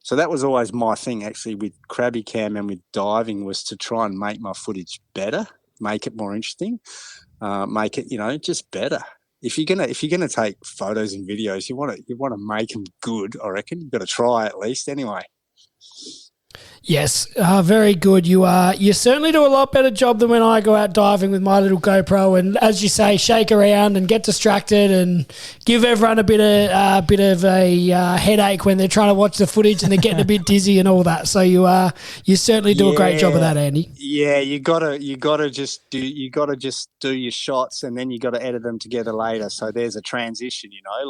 So that was always my thing, actually, with Crab.e.cam and with diving, was to try and make my footage better, make it more interesting, make it, just better. If you're gonna take photos and videos, you want to make them good. I reckon you've got to try at least anyway. Yes, very good. You certainly do a lot better job than when I go out diving with my little GoPro and, as you say, shake around and get distracted and give everyone a bit of a headache when they're trying to watch the footage and they're getting a bit dizzy and all that. So you certainly do a great job of that, Andy. Yeah, you gotta just do your shots, and then you got to edit them together later. So there's a transition,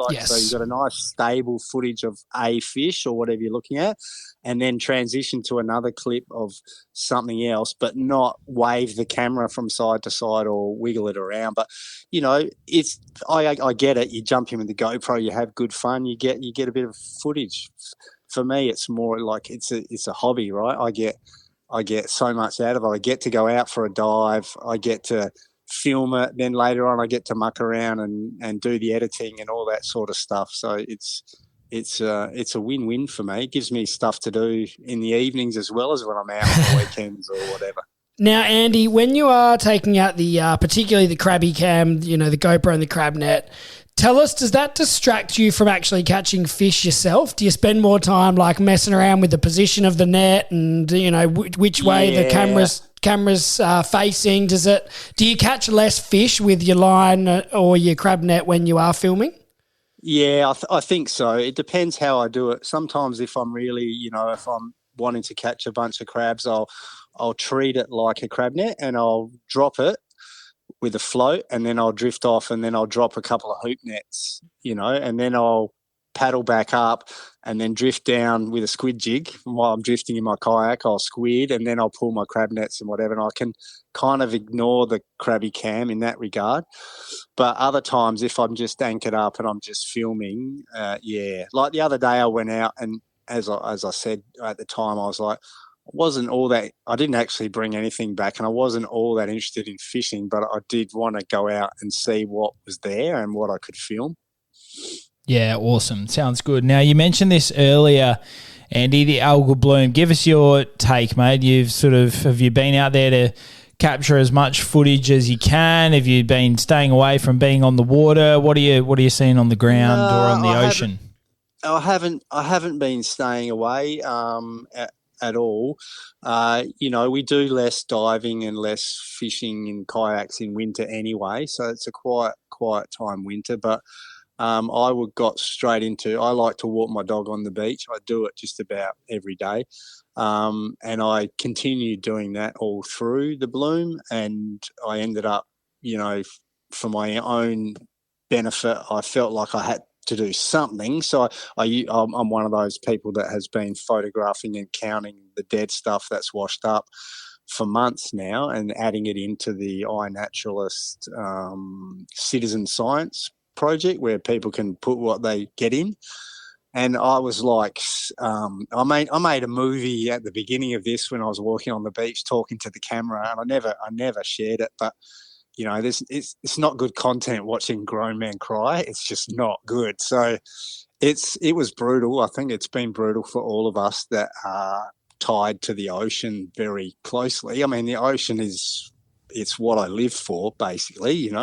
Yes. So you've got a nice stable footage of a fish or whatever you're looking at, and then transition to another clip of something else, but not wave the camera from side to side or wiggle it around. But I get it. You jump in with the GoPro, you have good fun, you get a bit of footage. For me, it's more like it's a hobby, right? I get so much out of it. I get to go out for a dive. I get to film it. Then later on, I get to muck around and do the editing and all that sort of stuff. So it's a win-win for me. It gives me stuff to do in the evenings as well as when I'm out on the weekends or whatever. Now, Andy, when you are taking out the particularly the Crab.e.cam, the GoPro and the crab net, tell us, does that distract you from actually catching fish yourself? Do you spend more time like messing around with the position of the net and which way the camera's facing? Do you catch less fish with your line or your crab net when you are filming? Yeah, I think so. It depends how I do it. Sometimes if I'm really, if I'm wanting to catch a bunch of crabs, I'll treat it like a crab net and I'll drop it with a float, and then I'll drift off, and then I'll drop a couple of hoop nets, and then I'll paddle back up and then drift down with a squid jig. While I'm drifting in my kayak, I'll squid, and then I'll pull my crab nets and whatever, and I can kind of ignore the Crab.e.cam in that regard. But other times, if I'm just anchored up and I'm just filming, like the other day I went out, and as I said at the time, I was like, I didn't actually bring anything back, and I wasn't all that interested in fishing, but I did want to go out and see what was there and what I could film. Yeah, awesome. Sounds good. Now, you mentioned this earlier, Andy, the Algal Bloom. Give us your take, mate. Have you been out there to capture as much footage as you can? Have you been staying away from being on the water? What are you seeing on the ground or on the ocean? I haven't been staying away. at all. We do less diving and less fishing in kayaks in winter anyway, so it's a quiet time winter. But I got straight into. I like to walk my dog on the beach. I do it just about every day, and I continued doing that all through the bloom. And I ended up, for my own benefit, I felt like I had to do something. So I'm one of those people that has been photographing and counting the dead stuff that's washed up for months now, and adding it into the iNaturalist citizen science project where people can put what they get in. And I was like, I made a movie at the beginning of this when I was walking on the beach talking to the camera, and I never shared it. But it's not good content watching grown men cry. It's just not good. So it was brutal. I think it's been brutal for all of us that are tied to the ocean very closely. I mean, the ocean it's what I live for, basically.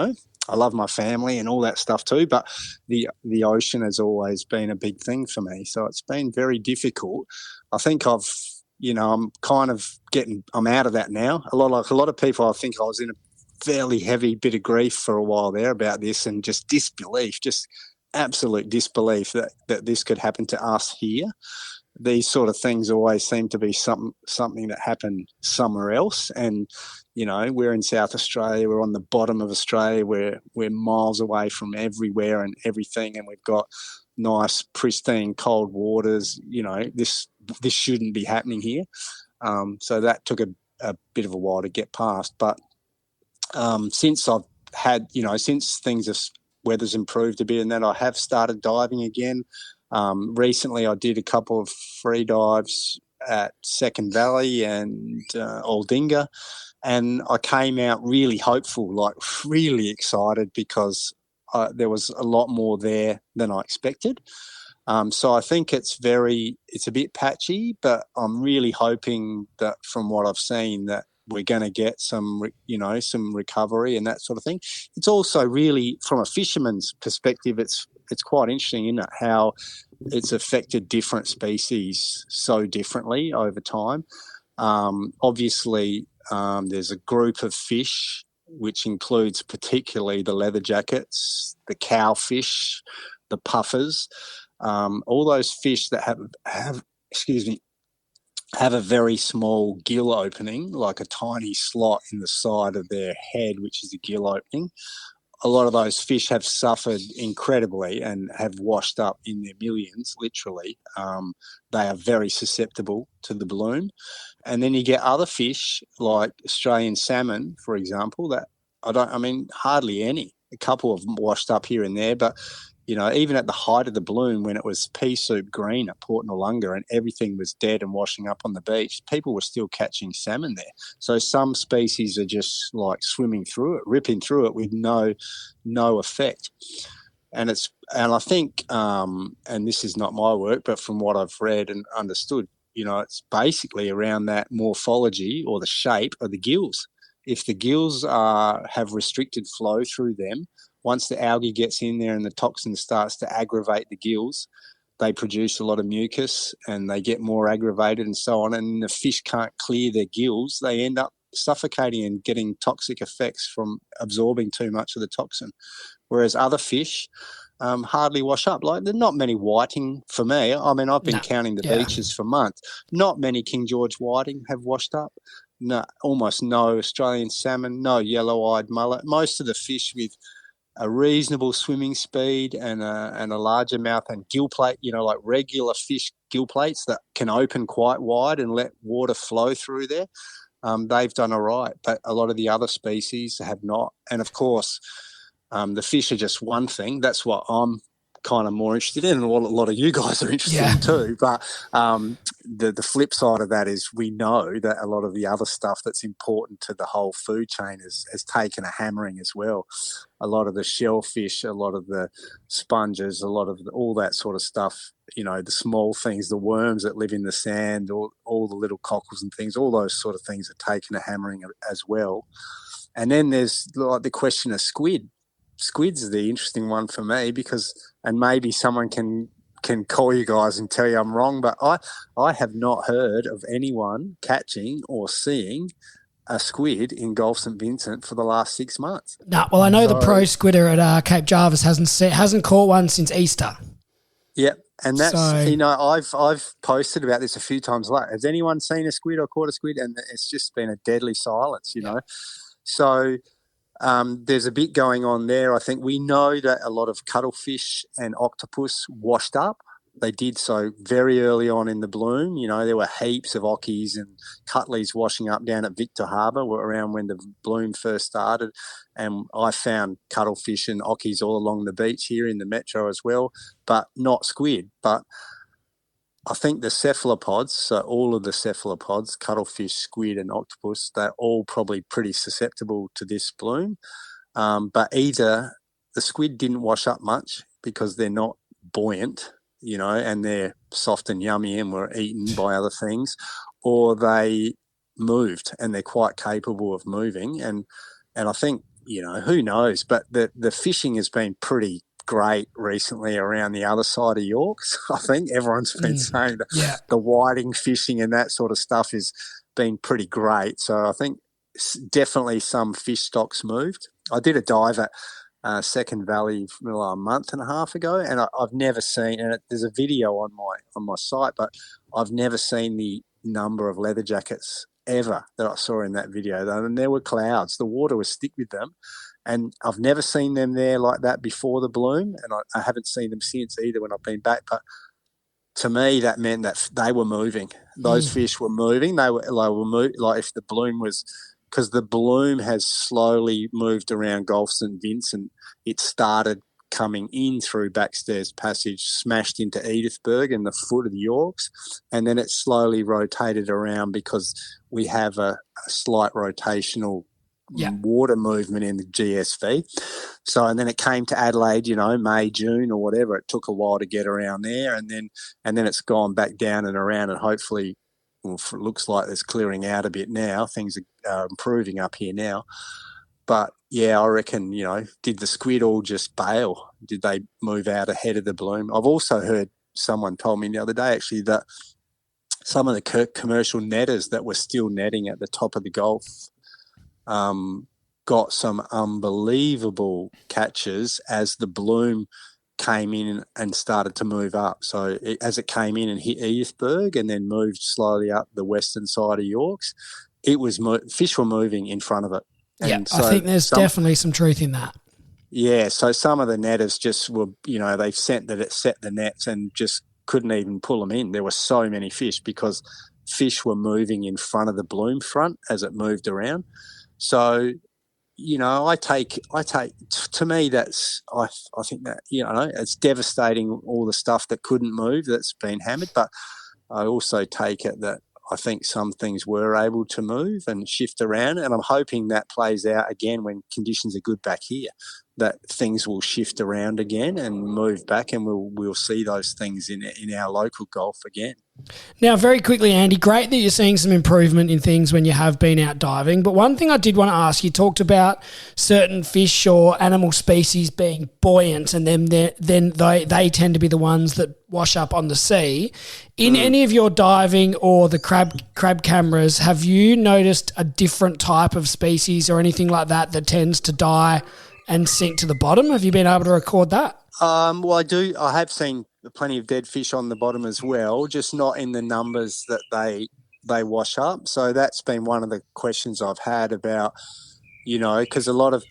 I love my family and all that stuff too, but the ocean has always been a big thing for me. So it's been very difficult. I think I'm out of that now. A lot of people, I think I was in a fairly heavy bit of grief for a while there about this, and just disbelief, just absolute disbelief that this could happen to us here. These sort of things always seem to be something that happened somewhere else. And, we're in South Australia, we're on the bottom of Australia, we're miles away from everywhere and everything, and we've got nice, pristine, cold waters. This shouldn't be happening here. So that took a bit of a while to get past. But since I've had, since weather's improved a bit, and then I have started diving again. Recently, I did a couple of free dives at Second Valley and Aldinga, and I came out really hopeful, like really excited, because there was a lot more there than I expected. So I think it's a bit patchy, but I'm really hoping that from what I've seen that we're going to get some recovery and that sort of thing. It's also really, from a fisherman's perspective, it's quite interesting, isn't it, how it's affected different species so differently over time. Obviously, there's a group of fish, which includes particularly the leather jackets, the cowfish, the puffers, all those fish that have a very small gill opening, like a tiny slot in the side of their head, which is a gill opening. A lot of those fish have suffered incredibly and have washed up in their millions, literally. They are very susceptible to the bloom. And then you get other fish like Australian salmon, for example, that hardly any. A couple of them washed up here and there, but even at the height of the bloom, when it was pea soup green at Port Noarlunga and everything was dead and washing up on the beach, people were still catching salmon there. So some species are just like swimming through it, ripping through it with no effect. And I think, and this is not my work, but from what I've read and understood, it's basically around that morphology or the shape of the gills. If the gills have restricted flow through them, once the algae gets in there and the toxin starts to aggravate the gills, they produce a lot of mucus and they get more aggravated and so on. And the fish can't clear their gills. They end up suffocating and getting toxic effects from absorbing too much of the toxin. Whereas other fish hardly wash up. Like, there's not many whiting for me. I mean, I've been counting the beaches for months. Not many King George whiting have washed up. No, almost no Australian salmon, no yellow-eyed mullet. Most of the fish with a reasonable swimming speed and a larger mouth and gill plate, like regular fish gill plates that can open quite wide and let water flow through there, they've done all right. But a lot of the other species have not. And, of course, the fish are just one thing. That's what I'm kind of more interested in, and what a lot of you guys are interested in too. But the flip side of that is we know that a lot of the other stuff that's important to the whole food chain has taken a hammering as well. A lot of the shellfish, a lot of the sponges, a lot of all that sort of stuff, the small things, the worms that live in the sand, all the little cockles and things, all those sort of things are taken a hammering as well. And then there's like the question of squid. Squid's the interesting one for me because, and maybe someone can can call you guys and tell you I'm wrong, but I have not heard of anyone catching or seeing a squid in Gulf St Vincent for the last 6 months. No, well, I know the pro squidder at Cape Jarvis hasn't caught one since Easter. Yep, and that's I've posted about this a few times. Like, has anyone seen a squid or caught a squid? And it's just been a deadly silence, you know. So there's a bit going on there. I think we know that a lot of cuttlefish and octopus washed up. They did so very early on in the bloom. You know, there were heaps of ockies and cuttleys washing up down at Victor Harbour around when the bloom first started. And I found cuttlefish and ockies all along the beach here in the metro as well, but not squid. But I think the cephalopods, so all of the cephalopods, cuttlefish, squid and octopus, they're all probably pretty susceptible to this bloom. But either the squid didn't wash up much because they're not buoyant, you know, and they're soft and yummy and were eaten by other things, or they moved and they're quite capable of moving. And I think, you know, who knows, but the fishing has been pretty great recently around the other side of Yorks. I think everyone's been saying that the whiting fishing and that sort of stuff has been pretty great. So I think definitely some fish stocks moved. I did a dive at Second Valley a month and a half ago, and I've never seen, and there's a video on my site, but I've never seen the number of leather jackets ever that I saw in that video. And there were clouds. The water was thick with them, and I've never seen them there like that before the bloom, and I haven't seen them since either when I've been back. But to me, that meant that they were moving. Those fish were moving. They were like if the bloom was, because the bloom has slowly moved around Gulf St Vincent. It started coming in through Backstairs Passage, smashed into Edithburgh and the foot of the Yorks, and then it slowly rotated around because we have a slight rotational water movement in the GSV. So, and then it came to Adelaide, you know, May, June or whatever. It took a while to get around there, and then it's gone back down and around, and hopefully, well, it looks like it's clearing out a bit now. Things are improving up here now. But, yeah, I reckon, you know, did the squid all just bail? Did they move out ahead of the bloom? I've also heard someone told me the other day, actually, that some of the commercial netters that were still netting at the top of the Gulf got some unbelievable catches as the bloom came in and started to move up. So as it came in and hit Edithburgh and then moved slowly up the western side of Yorks, it was fish were moving in front of it. And so I think there's definitely some truth in that. Yeah, so some of the netters just were, you know, they set the nets and just couldn't even pull them in. There were so many fish because fish were moving in front of the bloom front as it moved around. So, you know, I take to me that's I think that, you know, it's devastating all the stuff that couldn't move that's been hammered, but I also take it that I think some things were able to move and shift around, and I'm hoping that plays out again when conditions are good back here, that things will shift around again and move back, and we'll see those things in our local Gulf again. Now, very quickly, Andy, great that you're seeing some improvement in things when you have been out diving. But one thing I did want to ask, you talked about certain fish or animal species being buoyant, and then they tend to be the ones that wash up on the sea. In any of your diving or the crab cameras, have you noticed a different type of species or anything like that tends to die and sink to the bottom? Have you been able to record that? Well, I do. I have seen plenty of dead fish on the bottom as well, just not in the numbers that they wash up. So that's been one of the questions I've had about, you know, because a lot of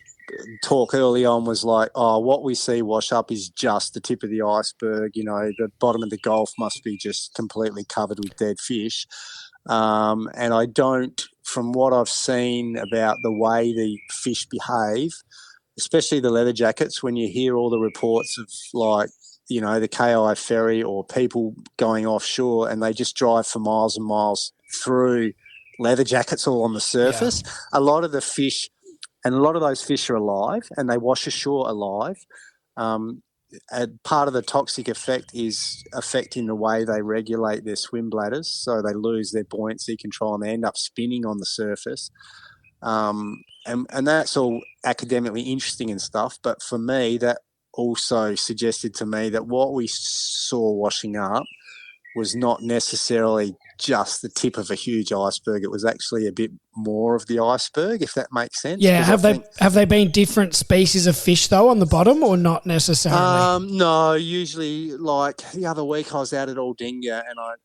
talk early on was like, oh, what we see wash up is just the tip of the iceberg. You know, the bottom of the Gulf must be just completely covered with dead fish. And I don't, from what I've seen about the way the fish behave, especially the leather jackets, when you hear all the reports of, like, you know, the KI ferry or people going offshore and they just drive for miles and miles through leather jackets all on the surface. Yeah. A lot of the fish, and a lot of those fish are alive and they wash ashore alive. And part of the toxic effect is affecting the way they regulate their swim bladders, so they lose their buoyancy control and they end up spinning on the surface. And that's all academically interesting and stuff, but for me, that also suggested to me that what we saw washing up was not necessarily just the tip of a huge iceberg. It was actually a bit more of the iceberg, if that makes sense. Yeah, have they been different species of fish though on the bottom, or not necessarily? No, usually like the other week I was out at Aldinga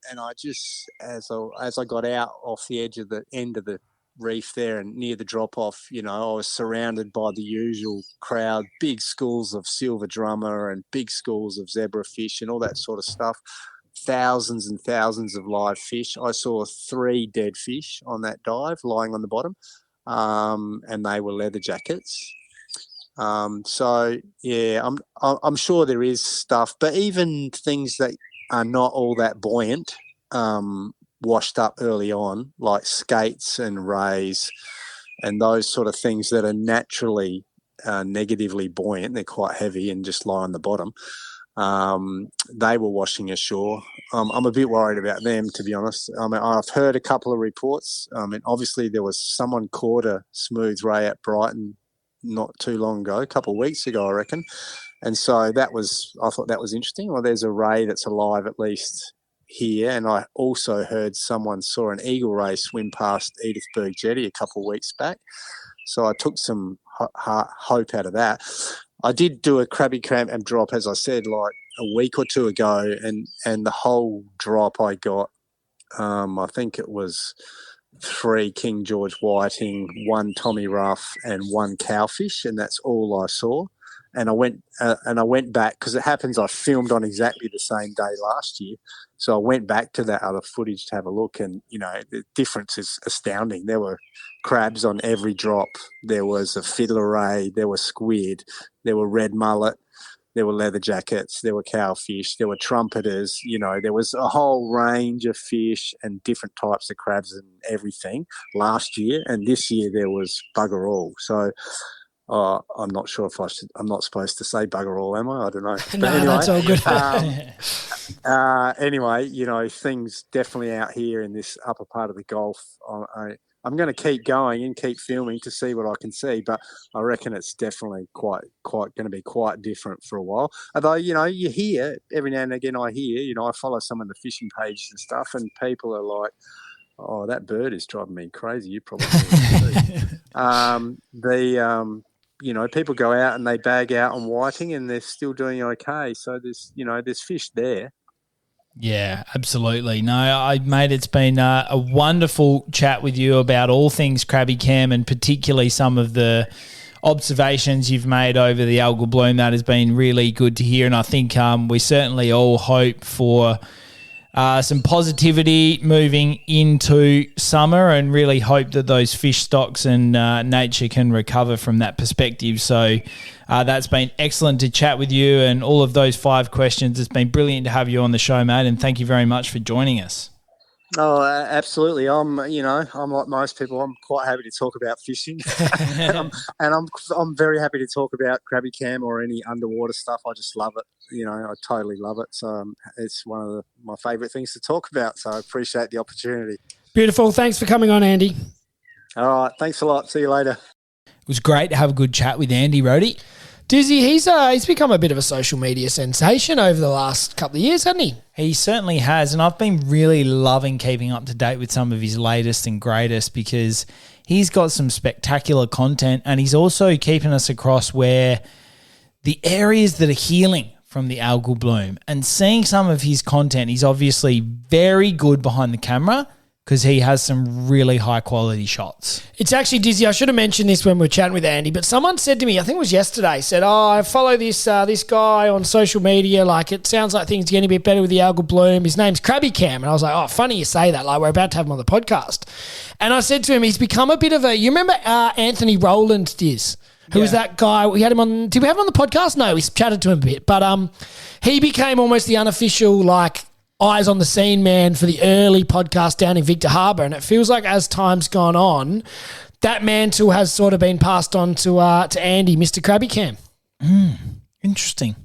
and I just as I got out off the edge of the end of the reef there and near the drop off, I was surrounded by the usual crowd, big schools of silver drummer and big schools of zebrafish and all that sort of stuff. Thousands and thousands of live fish. I saw 3 dead fish on that dive lying on the bottom, and they were leather jackets. So yeah, I'm sure there is stuff, but even things that are not all that buoyant, washed up early on, like skates and rays, and those sort of things that are naturally negatively buoyant. They're quite heavy and just lie on the bottom. They were washing ashore. I'm a bit worried about them, to be honest. I mean, I've heard a couple of reports. Obviously there was someone caught a smooth ray at Brighton not too long ago, a couple of weeks ago, I reckon. And so I thought that was interesting. Well, there's a ray that's alive at least here. And I also heard someone saw an eagle ray swim past Edithburgh Jetty a couple of weeks back. So I took some hope out of that. I did do a Crab.e.cam drop, as I said, like a week or two ago, and the whole drop I got, I think it was 3 King George whiting, 1 Tommy Ruff, and 1 cowfish, and that's all I saw. And I went back because it happens. I filmed on exactly the same day last year, so I went back to that other footage to have a look, and the difference is astounding. There were crabs on every drop. There was a fiddler ray. There were squid. There were red mullet. There were leather jackets. There were cowfish. There were trumpeters. There was a whole range of fish and different types of crabs and everything last year, and this year there was bugger all. So. I'm not sure if I'm not supposed to say bugger all, am I? I don't know. But no, anyway, that's all good. Anyway, things definitely out here in this upper part of the Gulf. I'm going to keep going and keep filming to see what I can see, but I reckon it's definitely quite going to be quite different for a while. Although, you hear every now and again, I follow some of the fishing pages and stuff, and people are like, "Oh, that bird is driving me crazy." You probably people go out and they bag out on whiting and they're still doing okay. So there's fish there. Yeah, absolutely. No, mate, it's been a wonderful chat with you about all things Crab.e.cam and particularly some of the observations you've made over the Algal Bloom. That has been really good to hear, and I think we certainly all hope for some positivity moving into summer, and really hope that those fish stocks and nature can recover from that perspective. So that's been excellent to chat with you, and all of those 5 questions. It's been brilliant to have you on the show, mate, and thank you very much for joining us. Oh, absolutely. I'm like most people. I'm quite happy to talk about fishing, and I'm very happy to talk about Crab.e.cam or any underwater stuff. I just love it. I totally love it. So it's one of my favourite things to talk about. So I appreciate the opportunity. Beautiful. Thanks for coming on, Andy. All right. Thanks a lot. See you later. It was great to have a good chat with Andy, Rody. Dizzy, he's become a bit of a social media sensation over the last couple of years, hasn't he? He certainly has, and I've been really loving keeping up to date with some of his latest and greatest, because he's got some spectacular content, and he's also keeping us across where the areas that are healing from the algal bloom. And seeing some of his content, he's obviously very good behind the camera, because he has some really high-quality shots. It's actually, Dizzy, I should have mentioned this when we were chatting with Andy, but someone said to me, I think it was yesterday, said, I follow this guy on social media, like it sounds like things are getting a bit better with the algal bloom. His name's Crab.e.cam. And I was like, oh, funny you say that, like we're about to have him on the podcast. And I said to him, he's become a bit of a, you remember Anthony Rowland, Diz? Who was that guy? We had him on, did we have him on the podcast? No, we chatted to him a bit. But he became almost the unofficial, like, eyes on the scene man for the early podcast down in Victor Harbour, and it feels like as time's gone on, that mantle has sort of been passed on to Andy, Mr. Crab.e.cam. Interesting,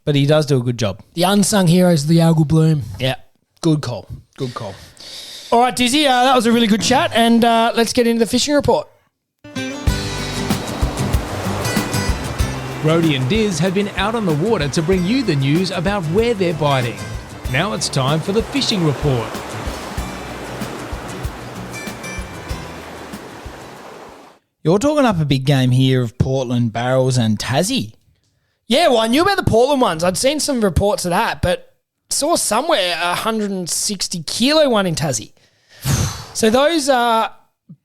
but he does do a good job. The unsung heroes of the algal bloom. Yeah, good call. All right, Dizzy, that was a really good chat, and let's get into the fishing report. Rhodey and Diz have been out on the water to bring you the news about where they're biting. Now it's time for the fishing report. You're talking up a big game here of Portland barrels and Tassie. Yeah, well, I knew about the Portland ones. I'd seen some reports of that, but saw somewhere a 160 kilo one in Tassie. So those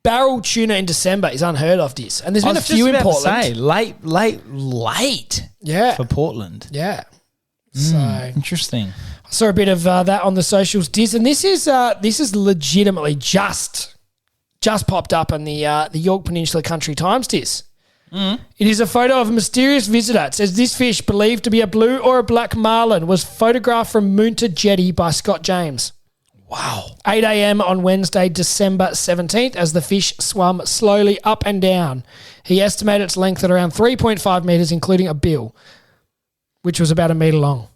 barrel tuna in December is unheard of, this. And there's been a few in Portland. Late. Yeah. For Portland. Yeah. So Interesting. I saw a bit of that on the socials, Diz, and this is legitimately just popped up on the York Peninsula Country Times, Diz. It is a photo of a mysterious visitor. It says this fish, believed to be a blue or a black marlin, was photographed from Moonta jetty by Scott James. Wow. 8 a.m. on Wednesday, December 17th, as the fish swam slowly up and down. He estimated its length at around 3.5 metres, including a bill, which was about a metre long.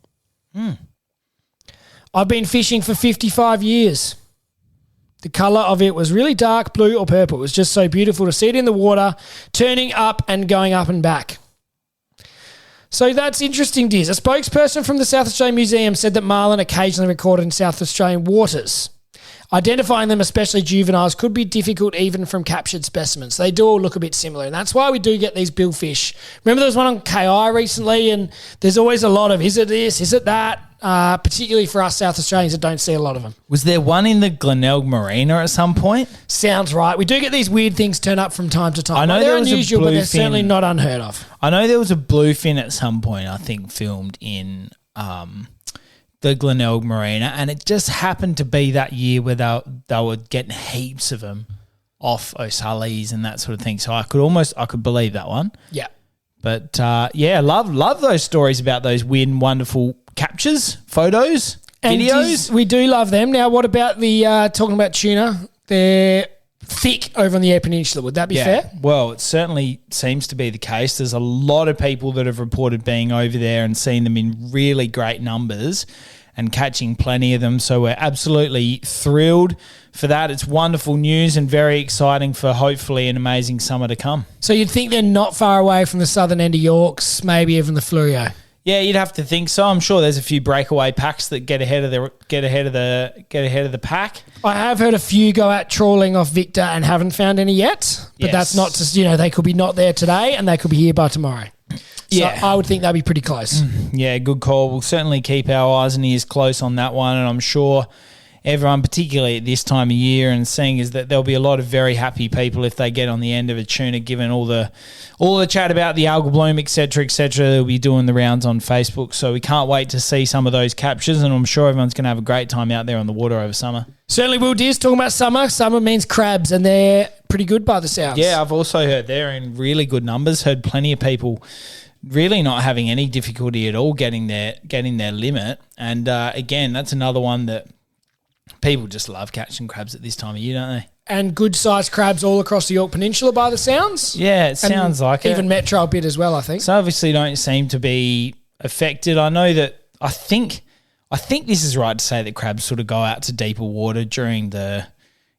I've been fishing for 55 years. The colour of it was really dark blue or purple. It was just so beautiful to see it in the water, turning up and going up and back. So that's interesting, Diz. A spokesperson from the South Australian Museum said that marlin occasionally recorded in South Australian waters. Identifying them, especially juveniles, could be difficult even from captured specimens. They do all look a bit similar, and that's why we do get these billfish. Remember there was one on KI recently, and there's always a lot of, is it this, is it that? Particularly for us South Australians that don't see a lot of them. Was there one in the Glenelg Marina at some point? Sounds right. We do get these weird things turn up from time to time. I know they're there was unusual, a but they're bluefin. certainly not unheard of. I know there was a bluefin at some point, I think, filmed in the Glenelg Marina, and it just happened to be that year where they were getting heaps of them off O'Sully's and that sort of thing. So I could believe that one. Yeah. But love those stories about those weird and wonderful captures, photos, And videos. we do love them. Now, what about the talking about tuna? They're thick over on the Eyre Peninsula. Would that be fair? Well, it certainly seems to be the case. There's a lot of people that have reported being over there and seeing them in really great numbers and catching plenty of them. So we're absolutely thrilled for that. It's wonderful news and very exciting for hopefully an amazing summer to come. So you'd think they're not far away from the southern end of Yorks, maybe even the Flurio. Yeah, you'd have to think so. I'm sure there's a few breakaway packs that get ahead of the pack. I have heard a few go out trawling off Victor and haven't found any yet. But that's not just, they could be not there today and they could be here by tomorrow. So I would think that'd be pretty close. Yeah, good call. We'll certainly keep our eyes and ears close on that one, and I'm sure everyone, particularly at this time of year, and seeing is that there'll be a lot of very happy people if they get on the end of a tuna, given all the chat about the Algal Bloom, etc., they'll be doing the rounds on Facebook. So we can't wait to see some of those captures, and I'm sure everyone's going to have a great time out there on the water over summer. Certainly will, Diz. Talking about summer. Summer means crabs, and they're pretty good by the sounds. Yeah, I've also heard they're in really good numbers. Heard plenty of people really not having any difficulty at all getting their limit. And again, that's another one that people just love catching crabs at this time of year, don't they? And good-sized crabs all across the York Peninsula by the sounds. Yeah, it sounds like it. Even Metro a bit as well, I think. So obviously don't seem to be affected. I know that I think this is right to say that crabs sort of go out to deeper water during the,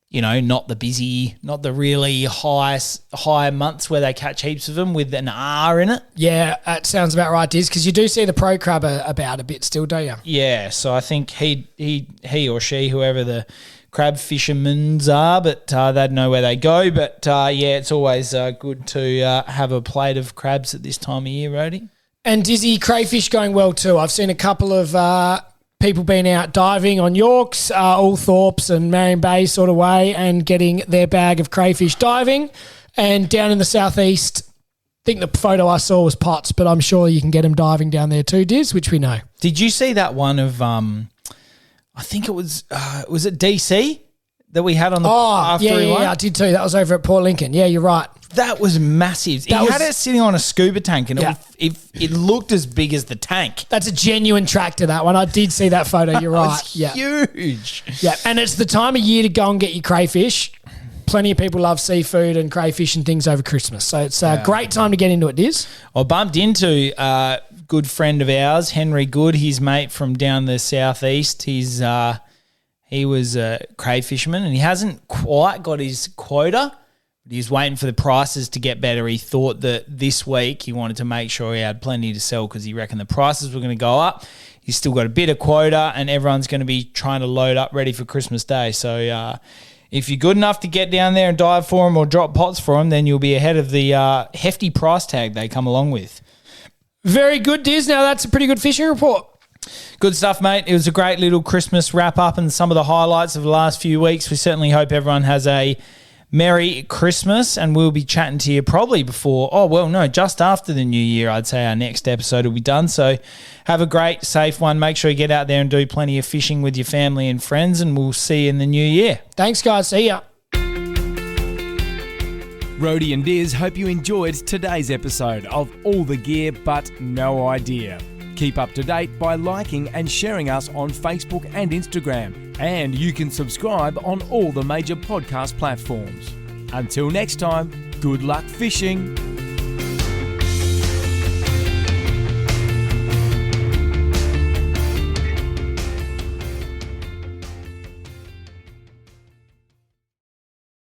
not the really high months where they catch heaps of them with an R in it. Yeah, that sounds about right, Diz, because you do see the pro crab about a bit still, don't you? Yeah, so I think he or she, whoever the crab fishermen's are, but they'd know where they go. But it's always good to have a plate of crabs at this time of year, Rhodey. And Dizzy, crayfish going well too. I've seen a couple of people being out diving on Yorks, Althorpes and Marion Bay sort of way, and getting their bag of crayfish diving. And down in the southeast, I think the photo I saw was Potts, but I'm sure you can get them diving down there too, Diz, which we know. Did you see that one of, I think it was it DC that we had on the after he won? I did too. That was over at Port Lincoln. Yeah, you're right. That was massive. He had it sitting on a scuba tank, and it looked as big as the tank. That's a genuine tractor, that one. I did see that photo. You're right. Yeah, huge. Yeah, and it's the time of year to go and get your crayfish. Plenty of people love seafood and crayfish and things over Christmas, so it's a great time to get into it, Diz. I bumped into a good friend of ours, Henry Good, his mate from down the southeast. He was a crayfisherman, and he hasn't quite got his quota, But he was waiting for the prices to get better. He thought that this week he wanted to make sure he had plenty to sell because he reckoned the prices were going to go up. He's still got a bit of quota and everyone's going to be trying to load up ready for Christmas Day. So if you're good enough to get down there and dive for him or drop pots for him, then you'll be ahead of the hefty price tag they come along with. Very good, Diz. Now that's a pretty good fishing report. Good stuff, mate. It was a great little Christmas wrap-up and some of the highlights of the last few weeks. We certainly hope everyone has a Merry Christmas, and we'll be chatting to you probably just after the new year. I'd say our next episode will be done. So have a great, safe one. Make sure you get out there and do plenty of fishing with your family and friends, and we'll see you in the new year. Thanks, guys. See ya. Rody and Diz hope you enjoyed today's episode of All the Gear But No Idea. Keep up to date by liking and sharing us on Facebook and Instagram. And you can subscribe on all the major podcast platforms. Until next time, good luck fishing.